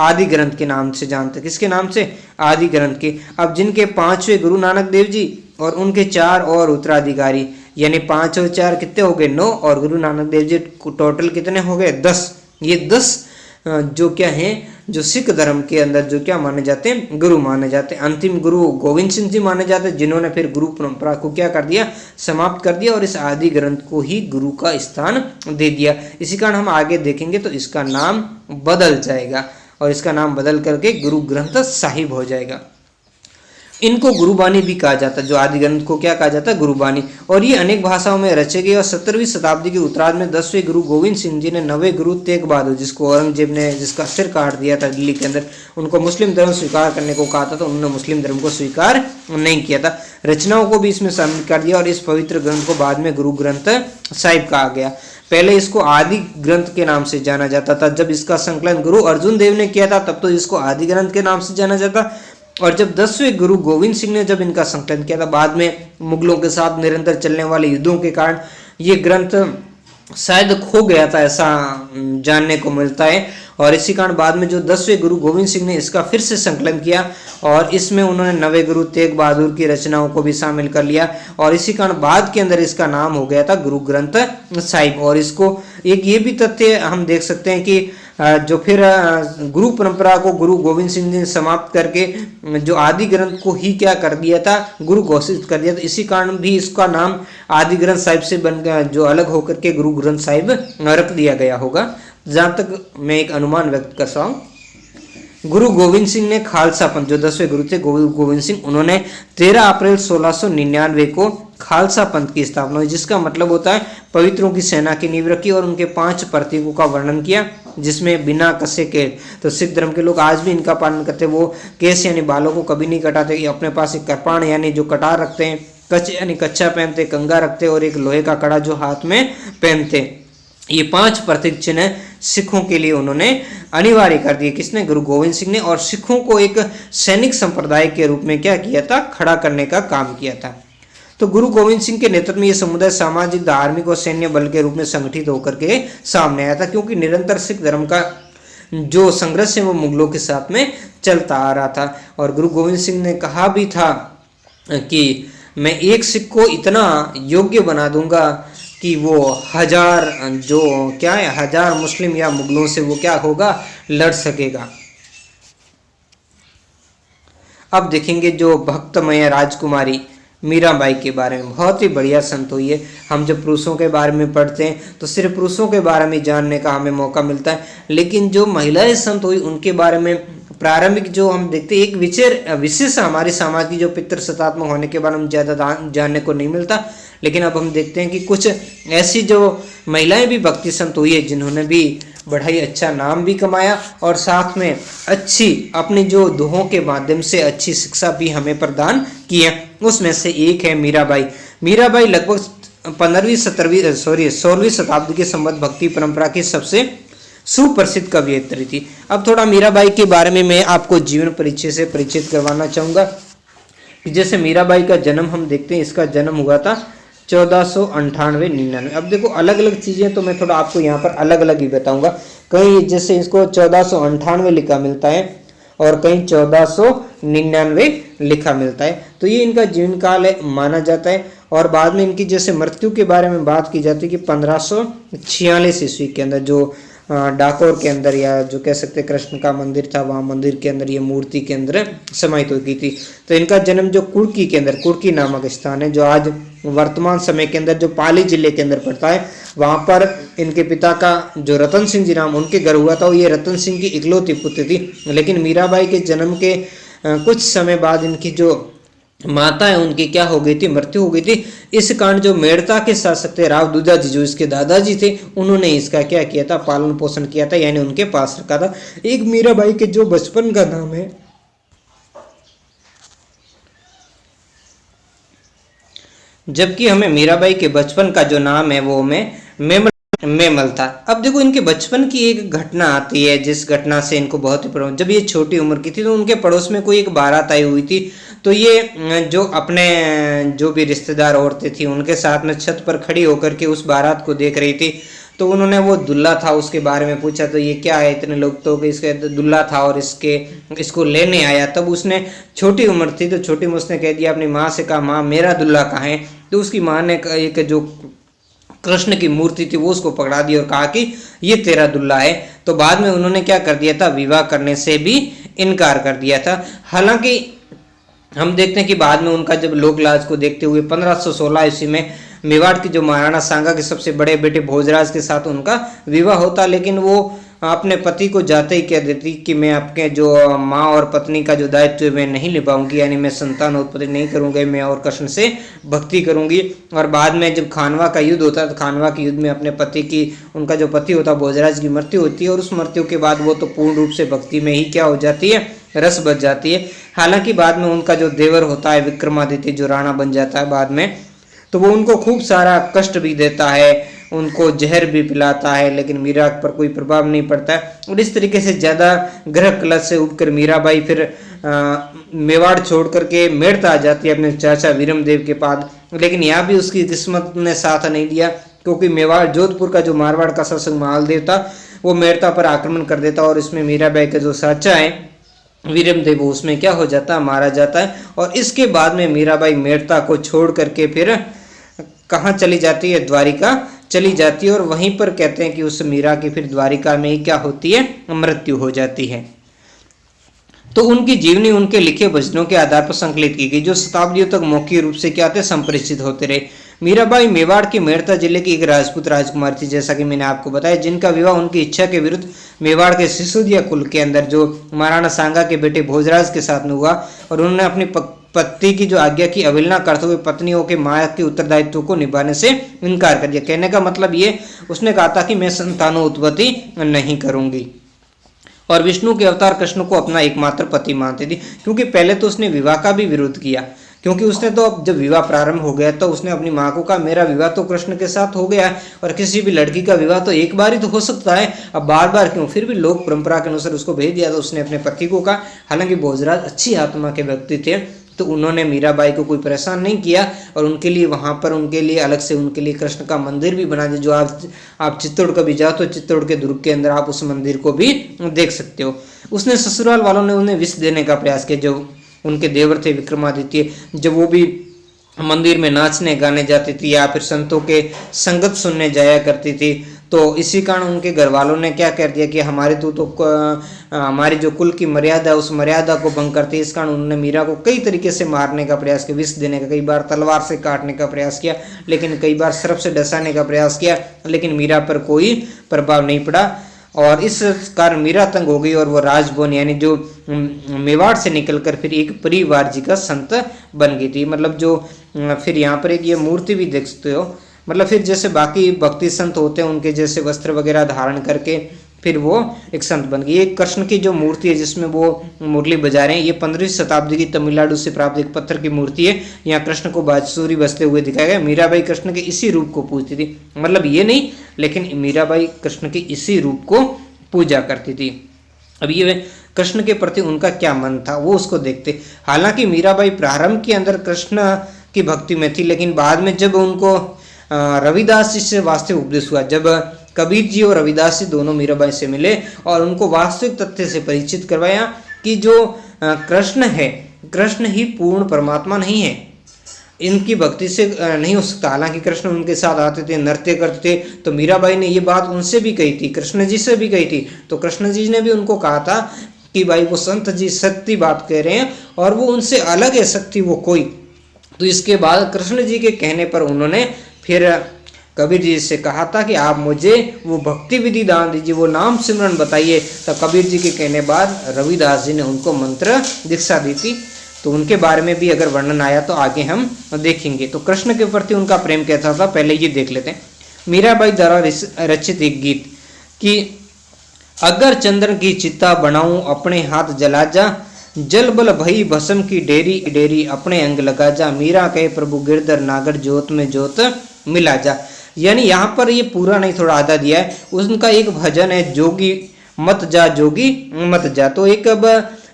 आदि ग्रंथ के नाम से जानते हैं। किसके नाम से? आदि ग्रंथ के। अब जिनके 5वें गुरु नानक देव जी और उनके 4 और उत्तराधिकारी, यानी 5 और 4 कितने हो गए 9, और गुरु नानक देव जी टोटल कितने हो गए 10। ये 10 जो क्या है, जो सिख धर्म के अंदर जो क्या माने जाते हैं, गुरु माने जाते हैं। अंतिम गुरु गोविंद सिंह जी माने जाते हैं, जिन्होंने फिर गुरु परंपरा को क्या कर दिया, समाप्त कर दिया, और इस आदि ग्रंथ को ही गुरु का स्थान दे दिया। इसी कारण हम आगे देखेंगे तो इसका नाम बदल जाएगा, और इसका नाम बदल करके गुरु ग्रंथ साहिब हो जाएगा। इनको गुरुबानी भी कहा जाता है, जो आदि ग्रंथ को क्या कहा जाता है, गुरुबानी। और ये अनेक भाषाओं में रचे गए, और 17वीं शताब्दी के उत्तरार्ध में 10वें गुरु गोविंद सिंह जी ने 9वें गुरु तेग बहादुर, जिसको औरंगजेब ने जिसका सिर काट दिया था दिल्ली के अंदर, उनको मुस्लिम धर्म स्वीकार करने को कहा था, तो उन्होंने मुस्लिम धर्म को स्वीकार नहीं किया था। रचनाओं को भी इसमें शामिल कर दिया, और इस पवित्र ग्रंथ को बाद में गुरु ग्रंथ साहिब कहा गया। पहले इसको आदि ग्रंथ के नाम से जाना जाता था। जब इसका संकलन गुरु अर्जुन देव ने किया था तब तो इसको आदि ग्रंथ के नाम से जाना जाता, और जब 10वें गुरु गोविंद सिंह ने जब इनका संकलन किया था, बाद में मुगलों के साथ निरंतर चलने वाले युद्धों के कारण ये ग्रंथ शायद खो गया था, ऐसा जानने को मिलता है। और इसी कारण बाद में जो 10वें गुरु गोविंद सिंह ने इसका फिर से संकलन किया, और इसमें उन्होंने 9वें गुरु तेग बहादुर की रचनाओं को भी शामिल कर लिया, और इसी कारण बाद के अंदर इसका नाम हो गया था गुरु ग्रंथ साहिब। और इसको एक ये भी तथ्य हम देख सकते हैं कि जो फिर गुरु परंपरा को गुरु गोविंद सिंह जी ने समाप्त करके जो आदि ग्रंथ को ही क्या कर दिया था, गुरु घोषित कर दिया था। इसी कारण भी इसका नाम आदि ग्रंथ साहिब से बन गया, जो अलग होकर के गुरु ग्रंथ साहिब रख दिया गया होगा, जहां तक मैं एक अनुमान व्यक्त कर सकता हूँ। गुरु गोविंद सिंह ने खालसा पंथ, जो 10वें गुरु थे गुरु गोविंद सिंह, उन्होंने 13 अप्रैल 1699 को खालसा पंथ की स्थापना हुई, जिसका मतलब होता है पवित्रों की सेना की नींव रखी, और उनके 5 प्रतीकों का वर्णन किया, जिसमें बिना कसे के, तो सिख धर्म के लोग आज भी इनका पालन करते हैं। वो केस यानी बालों को कभी नहीं कटाते, अपने पास एक कृपाण यानी जो कटार रखते हैं, कच यानी कच्चा पहनते, कंगा रखते, और एक लोहे का कड़ा जो हाथ में पहनते। ये 5 प्रतीक चिन्ह सिखों के लिए उन्होंने अनिवार्य कर दिए। किसने? गुरु गोविंद सिंह ने। और सिखों को एक सैनिक संप्रदाय के रूप में क्या किया था? खड़ा करने का काम किया था। तो गुरु गोविंद सिंह के नेतृत्व में यह समुदाय सामाजिक, धार्मिक और सैन्य बल के रूप में संगठित होकर के सामने आया था, क्योंकि निरंतर सिख धर्म का जो संघर्ष है वो मुगलों के साथ में चलता आ रहा था। और गुरु गोविंद सिंह ने कहा भी था कि मैं एक सिख को इतना योग्य बना दूंगा कि वो 1000 जो क्या है 1000 मुस्लिम या मुगलों से वो क्या होगा, लड़ सकेगा। अब देखेंगे जो भक्तमय राजकुमारी मीराबाई के बारे में। बहुत ही बढ़िया संत हुई है। हम जब पुरुषों के बारे में पढ़ते हैं तो सिर्फ पुरुषों के बारे में जानने का हमें मौका मिलता है, लेकिन जो महिलाएं संत हुई उनके बारे में प्रारंभिक जो हम देखते हैं, एक विशेष हमारे समाज की जो पितृसत्तात्मक होने के बारे में ज़्यादा जानने को नहीं मिलता। लेकिन अब हम देखते हैं कि कुछ ऐसी जो महिलाएं भी भक्ति संत हुई है, जिन्होंने भी बड़ा ही अच्छा नाम भी कमाया, और साथ में अच्छी अपनी जो दोहों के माध्यम से अच्छी शिक्षा भी हमें प्रदान की है। उसमें से एक है मीराबाई। मीराबाई लगभग 16वीं शताब्दी के संबद्ध भक्ति परंपरा की सबसे सुप्रसिद्ध कवयित्री थी। अब थोड़ा मीराबाई के बारे में मैं आपको जीवन परिचय से परिचित करवाना चाहूँगा। जैसे मीराबाई का जन्म हम देखते हैं, इसका जन्म हुआ था 1498-99। अब देखो अलग अलग चीज़ें तो मैं थोड़ा आपको यहाँ पर अलग अलग ही बताऊंगा। कहीं जैसे इसको 1498 लिखा मिलता है और कहीं 1499 लिखा मिलता है, तो ये इनका जीवन काल माना जाता है। और बाद में इनकी जैसे मृत्यु के बारे में बात की जाती है कि 1546 ईस्वी के अंदर जो डाकोर के अंदर, या जो कह सकते कृष्ण का मंदिर था, वहाँ मंदिर के अंदर ये मूर्ति के अंदर समाहित हो गई थी। तो इनका जन्म जो कुर्की के अंदर, कुर्की नामक स्थान है जो आज वर्तमान समय के अंदर जो पाली जिले के अंदर पड़ता है, वहाँ पर इनके पिता का जो रतन सिंह जी नाम उनके घर हुआ था। ये रतन सिंह की इकलौती पुत्र थी। लेकिन मीराबाई के जन्म के कुछ समय बाद इनकी जो माता है उनकी क्या हो गई थी? मृत्यु हो गई थी। इस कारण जो मेड़ता के शासक थे राव दूधाजी, जो इसके दादाजी थे, उन्होंने इसका क्या किया था? पालन पोषण किया था, यानी उनके पास रखा था। एक मीराबाई के जो बचपन का नाम है, जबकि हमें मीराबाई के बचपन का जो नाम है वो मेमल था। अब देखो इनके बचपन की एक घटना आती है, जिस घटना से इनको बहुत ही प्रभावित। जब ये छोटी उम्र की थी तो उनके पड़ोस में कोई एक बारात आई हुई थी। तो ये जो अपने जो भी रिश्तेदार औरतें थी उनके साथ में छत पर खड़ी होकर के उस बारात को देख रही थी। तो उन्होंने वो दुल्हा था उसके बारे में पूछा, तो ये क्या है इतने लोग, तो इसके दुल्हा था और इसको लेने आया। तब उसने छोटी उम्र थी तो छोटी उम्र उसने कह दिया, अपनी माँ से कहा, माँ मेरा दुल्हा कहाँ है? तो उसकी माँ ने एक जो कृष्ण की मूर्ति थी वो उसको पकड़ा दी और कहा कि ये तेरा दुल्हा है। तो बाद में उन्होंने क्या कर दिया था, विवाह करने से भी इनकार कर दिया था। हालांकि हम देखते हैं कि बाद में उनका जब लोक लाज को देखते हुए 1516 ईस्वी में मेवाड़ की जो महाराणा सांगा के सबसे बड़े बेटे भोजराज के साथ उनका विवाह होता, लेकिन वो अपने पति को जाते ही कह देती कि मैं आपके जो माँ और पत्नी का जो दायित्व है मैं नहीं निभाऊंगी, यानी मैं संतान उत्पत्ति नहीं करूंगी, मैं और कृष्ण से भक्ति करूंगी। और बाद में जब खानवा का युद्ध होता है तो खानवा के युद्ध में अपने पति की, उनका जो पति होता है भोजराज की मृत्यु होती है, और उस मृत्यु के बाद वो तो पूर्ण रूप से भक्ति में ही क्या हो जाती है, रस बच जाती है। हालांकि बाद में उनका जो देवर होता है विक्रमादित्य, जो राणा बन जाता है बाद में, तो वो उनको खूब सारा कष्ट भी देता है, उनको जहर भी पिलाता है, लेकिन मीरा पर कोई प्रभाव नहीं पड़ता है। और इस तरीके से ज़्यादा ग्रह कलश से उठकर मीराबाई फिर मेवाड़ छोड़ करके मेड़ता आ जाती है अपने चाचा वीरमदेव के पास। लेकिन यहाँ भी उसकी किस्मत ने साथ नहीं दिया, क्योंकि मेवाड़ जोधपुर का जो मारवाड़ का शासक महालदेव था वो मेड़ता पर आक्रमण कर देता, और इसमें मीराबाई का जो चाचा है वीरमदेव उसमें क्या हो जाता है, मारा जाता है। और इसके बाद में मीराबाई मेड़ता को छोड़ करके फिर कहाँ चली जाती है, द्वारिका चली जाती है। और वहीं पर कहते हैं कि उस मीरा की फिर द्वारिका में ही क्या होती है, मृत्यु हो जाती है। तो उनकी जीवनी उनके लिखे भजनों के आधार पर संकलित की गई, जो शताब्दियों तक मौखिक रूप से क्या थे, संप्रेषित होते रहे। मीराबाई मेवाड़ के मेड़ता जिले की एक राजपूत राजकुमारी थी, जैसा कि मैंने आपको बताया, जिनका विवाह उनकी इच्छा के विरुद्ध मेवाड़ के सिसोदिया कुल के अंदर जो महाराणा सांगा के बेटे भोजराज के साथ में हुआ। और उन्होंने अपनी पति की जो आज्ञा की अवहेलना करते हुए पत्नियों के माँ के उत्तरदायित्व को निभाने से इनकार कर दिया। कहने का मतलब ये, उसने कहा था कि मैं संतानोत्पत्ति नहीं करूंगी। और विष्णु के अवतार कृष्ण को अपना एकमात्र पति मानती थी, क्योंकि पहले तो उसने विवाह का भी विरोध किया, क्योंकि उसने तो जब विवाह प्रारंभ हो गया तो उसने अपनी माँ को कहा मेरा विवाह तो कृष्ण के साथ हो गया है, और किसी भी लड़की का विवाह तो एक बार ही तो हो सकता है, अब बार बार क्यों। फिर भी लोक परंपरा के अनुसार उसको भेज दिया, तो उसने अपने पति को कहा। हालांकि भोजराज अच्छी आत्मा के व्यक्ति थे, तो उन्होंने मीराबाई को कोई परेशान नहीं किया, और उनके लिए वहाँ पर उनके लिए अलग से उनके लिए कृष्ण का मंदिर भी बना दिया। जो आप चित्तौड़ कभी जाओ तो चित्तौड़ के दुर्ग के अंदर आप उस मंदिर को भी देख सकते हो। उसने ससुराल वालों ने उन्हें विष देने का प्रयास किया, जो उनके देवर थे विक्रमादित्य, जब वो भी मंदिर में नाचने गाने जाती थी या फिर संतों के संगत सुनने जाया करती थी, तो इसी कारण उनके घर वालों ने क्या कर दिया कि हमारे तो हमारी जो कुल की मर्यादा है उस मर्यादा को भंग करती है। इस कारण उन्होंने मीरा को कई तरीके से मारने का प्रयास किया, विष देने का, कई बार तलवार से काटने का प्रयास किया, लेकिन कई बार सर्प से डसाने का प्रयास किया, लेकिन मीरा पर कोई प्रभाव नहीं पड़ा। और इस कारण मीरा तंग हो गई और वो राजभवन यानी जो मेवाड़ से निकलकर फिर एक परिवार जी का संत बन गई थी। मतलब जो फिर यहाँ पर एक ये मूर्ति भी देख सकते हो, मतलब फिर जैसे बाकी भक्ति संत होते हैं उनके जैसे वस्त्र वगैरह धारण करके फिर वो एक संत बन गई। एक कृष्ण की जो मूर्ति है जिसमें वो मुरली बजा रहे हैं, ये 15वीं शताब्दी की तमिलनाडु से प्राप्त एक पत्थर की मूर्ति है। यहाँ कृष्ण को बांसुरी बजते हुए दिखाया गया। मीराबाई कृष्ण के इसी रूप को पूजती थी, मतलब ये नहीं, लेकिन मीराबाई कृष्ण के इसी रूप को पूजा करती थी। अब ये कृष्ण के प्रति उनका क्या मन था वो उसको देखते। हालांकि मीराबाई प्रारंभ के अंदर कृष्ण की भक्ति में थी, लेकिन बाद में जब उनको रविदास जी से वास्तविक उपदेश हुआ, जब कबीर जी और रविदास जी दोनों मीराबाई से मिले और उनको वास्तविक तथ्य से परिचित करवाया कि जो कृष्ण है, कृष्ण ही पूर्ण परमात्मा नहीं है, इनकी भक्ति से नहीं हो सकता। हालांकि कृष्ण उनके साथ आते थे, नृत्य करते थे, तो मीराबाई ने ये बात उनसे भी कही थी, कृष्ण जी से भी कही थी। तो कृष्ण जी ने भी उनको कहा था कि भाई वो संत जी सत्य बात कह रहे हैं और वो उनसे अलग है शक्ति वो कोई। तो इसके बाद कृष्ण जी के कहने पर उन्होंने फिर कबीर जी से कहा था कि आप मुझे वो भक्ति विधि दान दीजिए, वो नाम सिमरन बताइए। तो कबीर जी के कहने बाद रविदास जी ने उनको मंत्र दीक्षा दी थी। तो उनके बारे में भी अगर वर्णन आया तो आगे हम देखेंगे। तो कृष्ण के प्रति उनका प्रेम कैसा था पहले ये देख लेते हैं। मीराबाई द्वारा रचित एक गीत कि अगर चंद्र की चिता बनाऊं अपने हाथ जला जा, जल बल भई भस्म की डेरी डेरी अपने अंग लगा जा, मीरा कहे प्रभु गिरधर नागर जोत में जोत मिला जा। यानी यहाँ पर ये पूरा नहीं, थोड़ा आधा दिया है। उनका एक भजन है जोगी मत जा जोगी मत जा। तो एक अब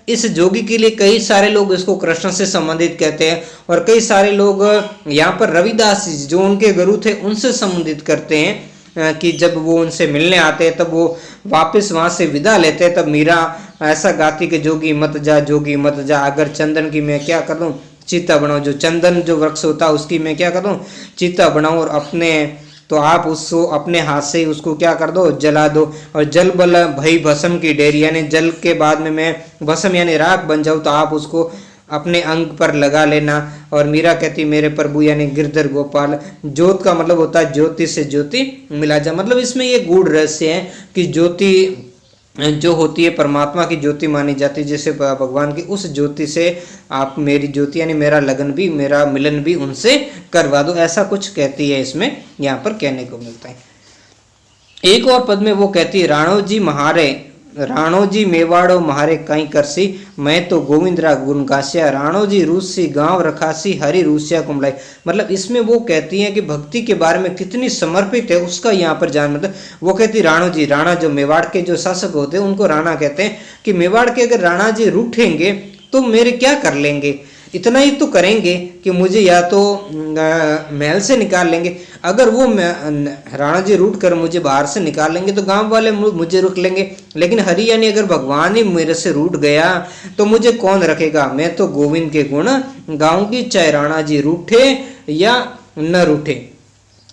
इस जोगी के लिए कई सारे लोग इसको कृष्ण से संबंधित कहते हैं और कई सारे लोग यहाँ पर रविदास जी जो उनके गुरु थे उनसे संबंधित करते हैं कि जब वो उनसे मिलने आते हैं तब वो वापस वहाँ से विदा लेते हैं, तब मीरा ऐसा गाती कि जोगी मत जा, अगर चंदन की मैं क्या कर दूं, चिता बनाऊं, जो चंदन जो वृक्ष होता है उसकी मैं क्या करूं, चिता बनाऊं, और अपने तो आप उसको अपने हाथ से ही उसको क्या कर दो, जला दो। और जल बल भई भस्म की डेरी, यानी जल के बाद में मैं भस्म यानी राख बन जाऊं, तो आप उसको अपने अंग पर लगा लेना। और मीरा कहती मेरे प्रभु यानी गिरधर गोपाल, ज्योत का मतलब होता है ज्योति से ज्योति मिला जा, मतलब इसमें ये गूढ़ रहस्य है कि ज्योति जो होती है परमात्मा की ज्योति मानी जाती है, जैसे भगवान की उस ज्योति से आप मेरी ज्योति यानी मेरा लगन भी, मेरा मिलन भी उनसे करवा दो, ऐसा कुछ कहती है इसमें यहाँ पर कहने को मिलता है। एक और पद में वो कहती है राणो जी महारे, राणो जी मेवाड़ो महारे कहीं करसी, मैं तो गोविंदरा गुण गास्या, राणो जी रूसी गांव रखासी, हरि रूसिया कुमलाई। मतलब इसमें वो कहती हैं कि भक्ति के बारे में कितनी समर्पित है उसका यहाँ पर जान, मतलब वो कहती राणो जी, राणा जो मेवाड़ के जो शासक होते हैं उनको राणा कहते हैं, कि मेवाड़ के अगर राणा जी रूठेंगे तो मेरे क्या कर लेंगे, इतना ही तो करेंगे कि मुझे या तो महल से निकाल लेंगे, अगर वो राणा जी रूठ कर मुझे बाहर से निकाल लेंगे तो गांव वाले मुझे रोक लेंगे, लेकिन हरि यानी अगर भगवान ही मेरे से रूठ गया तो मुझे कौन रखेगा, मैं तो गोविंद के गुण गाऊंगी चाहे राणा जी रूठे या न रूठे।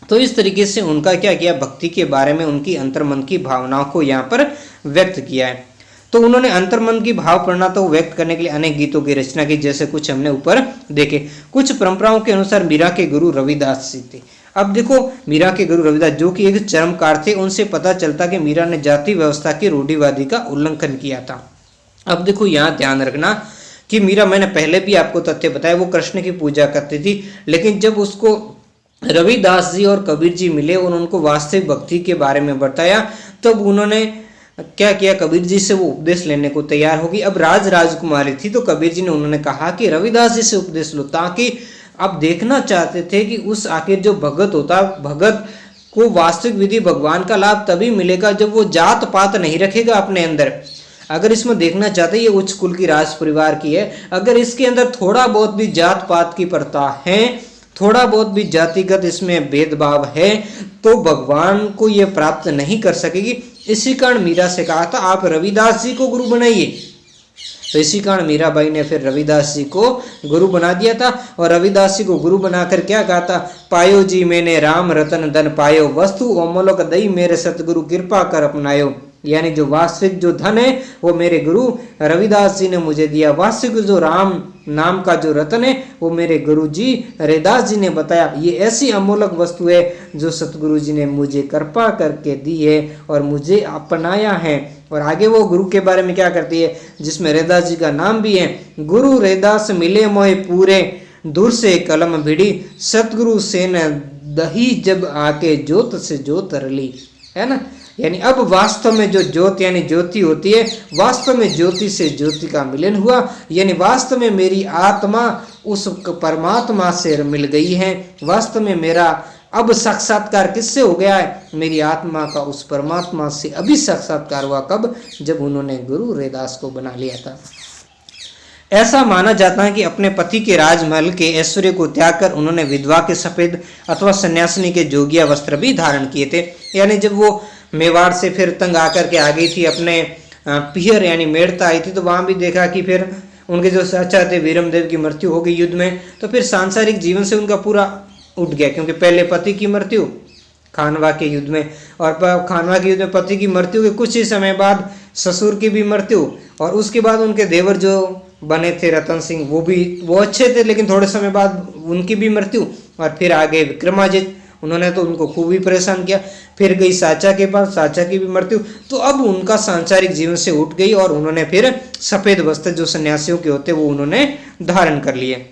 तो इस तरीके से उनका क्या किया, भक्ति के बारे में उनकी अंतर्मन की भावनाओं को यहाँ पर व्यक्त किया है। तो उन्होंने अंतर्मन की भाव प्रणता को व्यक्त करने के लिए अनेक गीतों की रचना की, जैसे कुछ हमने ऊपर देखे। कुछ परंपराओं के अनुसार मीरा के गुरु रविदास जी थे। अब देखो मीरा के गुरु रविदास जो कि एक चरमकार थे, उनसे पता चलता कि मीरा ने जाति व्यवस्था की रूढ़िवादी का उल्लंघन किया था। अब देखो यहाँ ध्यान रखना कि मीरा, मैंने पहले भी आपको तथ्य बताया, वो कृष्ण की पूजा करती थी, लेकिन जब उसको रविदास जी और कबीर जी मिले और उनको वास्तविक भक्ति के बारे में बताया, तब उन्होंने क्या किया, कबीर जी से वो उपदेश लेने को तैयार होगी। अब राजकुमारी थी तो कबीर जी ने उन्होंने कहा कि रविदास जी से उपदेश लो, ताकि अब देखना चाहते थे कि उस आखिर जो भगत होता, भगत को वास्तविक विधि भगवान का लाभ तभी मिलेगा जब वो जात पात नहीं रखेगा अपने अंदर। अगर इसमें देखना चाहते ये उच्च कुल की राज परिवार की है, अगर इसके अंदर थोड़ा बहुत भी जात पात की प्रथा है, थोड़ा बहुत भी जातिगत इसमें भेदभाव है, तो भगवान को ये प्राप्त नहीं कर सकेगी। इसी कारण मीरा से कहा था आप रविदास जी को गुरु बनाइए। तो इसी कारण मीराबाई ने फिर रविदास जी को गुरु बना दिया था। और रविदास जी को गुरु बनाकर क्या कहा था, पायो जी मैंने राम रतन धन पायो, वस्तु अमोलक दई मेरे सतगुरु कृपा कर अपनायो। यानी जो वास्तविक जो धन है वो मेरे गुरु रविदास जी ने मुझे दिया, वास्तविक जो राम नाम का जो रतन है वो मेरे गुरु जी रविदास जी ने बताया। ये ऐसी अमोलक वस्तु है जो सतगुरु जी ने मुझे कृपा करके दी है और मुझे अपनाया है। और आगे वो गुरु के बारे में क्या करती है, जिसमें रविदास जी का नाम भी है, गुरु रविदास मिले मोहे पूरे, दूर से कलम भिड़ी, सतगुरु से न दही जब आके ज्योत से ज्योत रली, है ना। यानी अब वास्तव में जो ज्योत यानी ज्योति होती है, वास्तव में ज्योति से ज्योति का मिलन हुआ, यानी वास्तव में मेरी आत्मा उस परमात्मा से मिल गई है। वास्तव में मेरा अब साक्षात्कार किससे हो गया है, मेरी आत्मा का उस परमात्मा से अभी साक्षात्कार हुआ। कब, जब उन्होंने गुरु रविदास को बना लिया था। ऐसा माना जाता है कि अपने पति के राजमहल के ऐश्वर्य को त्याग कर उन्होंने विधवा के सफेद अथवा सन्यासिनी के जोगिया वस्त्र भी धारण किए थे। यानी जब वो मेवाड़ से फिर तंग आकर के आ गई थी, अपने पियर यानी मेड़ता आई थी, तो वहां भी देखा कि फिर उनके जो चाचा थे वीरमदेव की मृत्यु हो गई युद्ध में, तो फिर सांसारिक जीवन से उनका पूरा उठ गया, क्योंकि पहले पति की मृत्यु खानवा के युद्ध में, और खानवा के युद्ध में पति की मृत्यु के कुछ ही समय बाद ससुर की भी मृत्यु, और उसके बाद उनके देवर जो बने थे रतन सिंह, वो अच्छे थे, लेकिन थोड़े समय बाद उनकी भी मृत्यु। और फिर आगे विक्रमादित्य, उन्होंने तो उनको खूब ही परेशान किया। फिर गई साचा के पास, साचा की भी मृत्यु। तो अब उनका सांसारिक जीवन से उठ गई और उन्होंने फिर सफेद वस्त्र जो सन्यासियों के होते वो उन्होंने धारण कर लिए।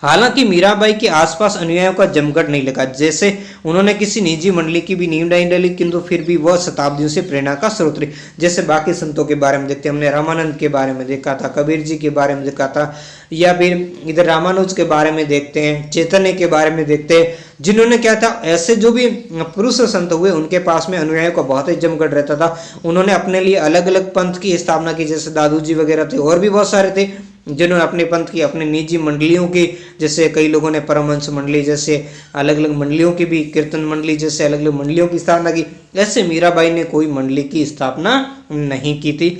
हालांकि मीराबाई के आसपास अनुयायियों का जमघट नहीं लगा, जैसे उन्होंने किसी निजी मंडली की भी नींव नहीं डाली, किंतु फिर भी वह शताब्दियों से प्रेरणा का स्रोत रही। जैसे बाकी संतों के बारे में देखते हैं, हमने रामानंद के बारे में देखा था, कबीर जी के बारे में देखा था, या फिर इधर रामानुज के बारे में देखते हैं, चैतन्य के बारे में देखते हैं, जिन्होंने क्या था, ऐसे जो भी पुरुष संत हुए उनके पास में अनुयायियों का बहुत ही जमघट रहता था। उन्होंने अपने लिए अलग अलग पंथ की स्थापना की, जैसे दादू जी वगैरह थे, और भी बहुत सारे थे जिन्होंने अपने पंथ की, अपने निजी मंडलियों की, जैसे कई लोगों ने परमहंस मंडली जैसे अलग अलग मंडलियों की भी, कीर्तन मंडली जैसे अलग अलग मंडलियों की स्थापना की। ऐसे मीराबाई ने कोई मंडली की स्थापना नहीं की थी।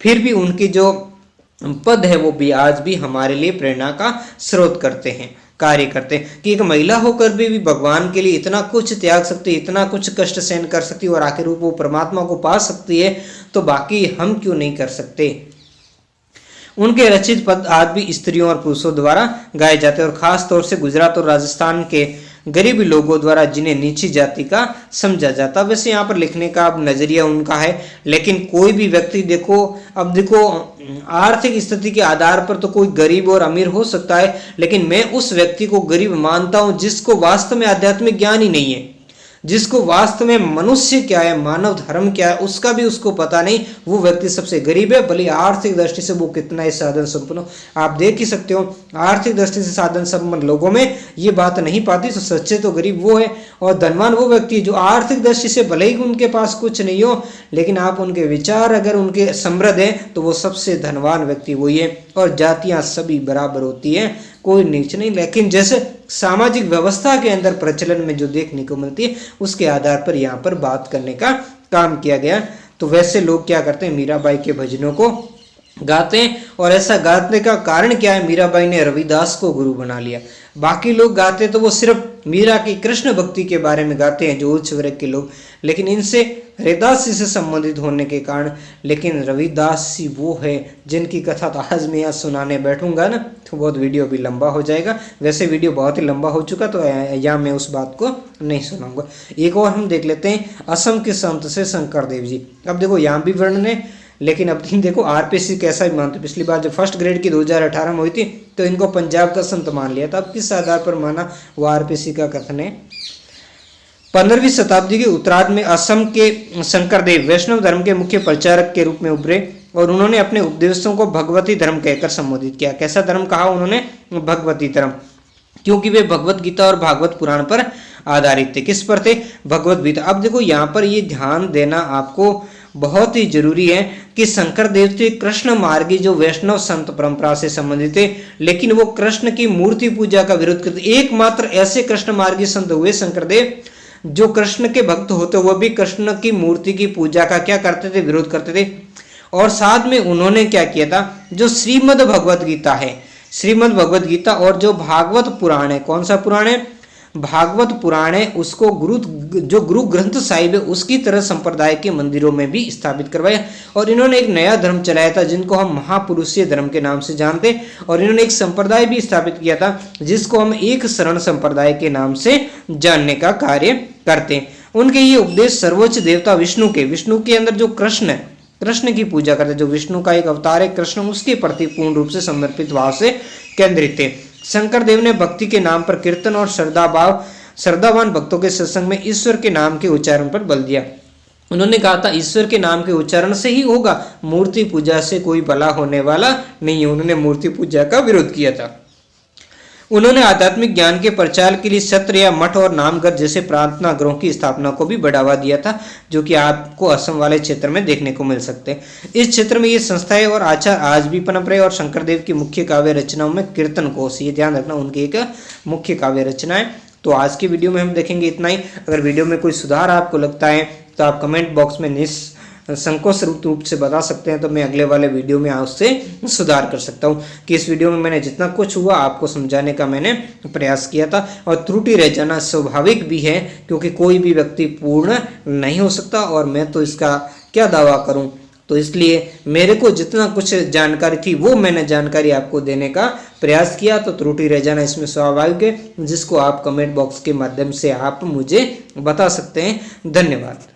फिर भी उनकी जो पद है वो भी आज भी हमारे लिए प्रेरणा का स्रोत करते हैं, कार्य करते हैं कि एक महिला होकर भी भगवान के लिए इतना कुछ त्याग सकती है, इतना कुछ कष्ट सहन कर सकती है और आखिर वो परमात्मा को पा सकती है, तो बाकी हम क्यों नहीं कर सकते। उनके रचित पद आज भी स्त्रियों और पुरुषों द्वारा गाए जाते हैं और खास तौर से गुजरात और राजस्थान के गरीब लोगों द्वारा जिन्हें नीची जाति का समझा जाता। वैसे यहाँ पर लिखने का अब नजरिया उनका है, लेकिन कोई भी व्यक्ति देखो, अब देखो आर्थिक स्थिति के आधार पर तो कोई गरीब और अमीर हो सकता है, लेकिन मैं उस व्यक्ति को गरीब मानता हूं जिसको वास्तव में आध्यात्मिक ज्ञान ही नहीं है, जिसको वास्तव में मनुष्य क्या है, मानव धर्म क्या है, उसका भी उसको पता नहीं, वो व्यक्ति सबसे गरीब है। भले आर्थिक दृष्टि से वो कितना ही साधन संपन्न हो, आप देख ही सकते हो आर्थिक दृष्टि से साधन संपन्न लोगों में ये बात नहीं पाती, तो सच्चे तो गरीब वो है। और धनवान वो व्यक्ति जो आर्थिक दृष्टि से भले ही उनके पास कुछ नहीं हो, लेकिन आप उनके विचार अगर उनके समृद्ध है तो वो सबसे धनवान व्यक्ति वही है। और जातियां सभी बराबर होती है, कोई नीच नहीं। लेकिन जैसे सामाजिक व्यवस्था के अंदर प्रचलन में जो देखने को मिलती है, उसके आधार पर यहाँ पर बात करने का काम किया गया। तो वैसे लोग क्या करते हैं, मीराबाई के भजनों को गाते हैं। और ऐसा गाने का कारण क्या है, मीराबाई ने रविदास को गुरु बना लिया। बाकी लोग गाते तो वो सिर्फ मीरा की कृष्ण भक्ति के बारे में गाते हैं, जो उच्च वर्ग के लोग, लेकिन इनसे हरिदास जी से संबंधित होने के कारण। लेकिन रविदास जी वो है जिनकी कथा तो आज मैं यहाँ सुनाने बैठूंगा ना तो बहुत वीडियो भी लंबा हो जाएगा। वैसे वीडियो बहुत ही लंबा हो चुका, तो यहाँ मैं उस बात को नहीं सुनाऊंगा। एक और हम देख लेते हैं असम के संत से शंकर देव जी। अब देखो यहाँ भी वर्णन है, लेकिन अब देखो आरपीसी कैसा भी मानते। पिछली बार जब फर्स्ट ग्रेड की 2018 में हुई थी तो इनको पंजाब का संत मान लिया था। अब किस आधार पर माना, वो आरपीसी का कथन है। 15वीं शताब्दी के उत्तरार्ध में असम के शंकरदेव वैष्णव धर्म के मुख्य प्रचारक के रूप में उभरे और उन्होंने अपने उपदेशों को भगवती धर्म कहकर संबोधित किया। कैसा धर्म कहा उन्होंने, भगवती धर्म, क्योंकि वे भगवत गीता और भागवत पुराण पर आधारित थे। किस पर थे, भगवत गीता। अब देखो यहाँ पर ये ध्यान देना आपको बहुत ही जरूरी है कि शंकर देव थे कृष्ण मार्गी जो वैष्णव संत परंपरा से संबंधित थे, लेकिन वो कृष्ण की मूर्ति पूजा का विरोध करते। एकमात्र ऐसे कृष्ण मार्गी संत हुए शंकर देव जो कृष्ण के भक्त होते हुए भी कृष्ण की मूर्ति की पूजा का क्या करते थे, विरोध करते थे। और साथ में उन्होंने क्या किया था, जो श्रीमद् भगवत गीता है, श्रीमद् भगवत गीता और जो भागवत पुराण है, कौन सा पुराण है, भागवत पुराण है, उसको जो गुरु ग्रंथ साहिब है उसकी तरह संप्रदाय के मंदिरों में भी स्थापित करवाया। और इन्होंने एक नया धर्म चलाया था जिनको हम महापुरुषीय धर्म के नाम से जानते। और इन्होंने एक संप्रदाय भी स्थापित किया था जिसको हम एक शरण संप्रदाय के नाम से जानने का कार्य करते हैं। उनके ये उपदेश सर्वोच्च देवता विष्णु के अंदर जो कृष्ण है, कृष्ण की पूजा करते, जो विष्णु का एक अवतार है कृष्ण, उसके प्रति पूर्ण रूप से समर्पित भाव से केंद्रित थे। शंकर देव ने भक्ति के नाम पर कीर्तन और श्रद्धावान भक्तों के सत्संग में ईश्वर के नाम के उच्चारण पर बल दिया। उन्होंने कहा था ईश्वर के नाम के उच्चारण से ही होगा, मूर्ति पूजा से कोई भला होने वाला नहीं है। उन्होंने मूर्ति पूजा का विरोध किया था। उन्होंने आध्यात्मिक ज्ञान के प्रचार के लिए सत्र या मठ और नामघर जैसे प्रार्थना गृहों की स्थापना को भी बढ़ावा दिया था, जो कि आपको असम वाले क्षेत्र में देखने को मिल सकते हैं। इस क्षेत्र में ये संस्थाएं और आचार आज भी पनप रहे। और शंकरदेव की मुख्य काव्य रचनाओं में कीर्तन कोश, ये ध्यान रखना, उनकी एक मुख्य काव्य रचना है। तो आज की वीडियो में हम देखेंगे इतना ही। अगर वीडियो में कोई सुधार आपको लगता है तो आप कमेंट बॉक्स में संकोच रूप से बता सकते हैं, तो मैं अगले वाले वीडियो में उससे सुधार कर सकता हूं। कि इस वीडियो में मैंने जितना कुछ हुआ आपको समझाने का मैंने प्रयास किया था। और त्रुटि रह जाना स्वाभाविक भी है, क्योंकि कोई भी व्यक्ति पूर्ण नहीं हो सकता और मैं तो इसका क्या दावा करूं। तो इसलिए मेरे को जितना कुछ जानकारी थी वो मैंने जानकारी आपको देने का प्रयास किया। तो त्रुटि रह जाना इसमें स्वाभाविक है, जिसको आप कमेंट बॉक्स के माध्यम से आप मुझे बता सकते हैं। धन्यवाद।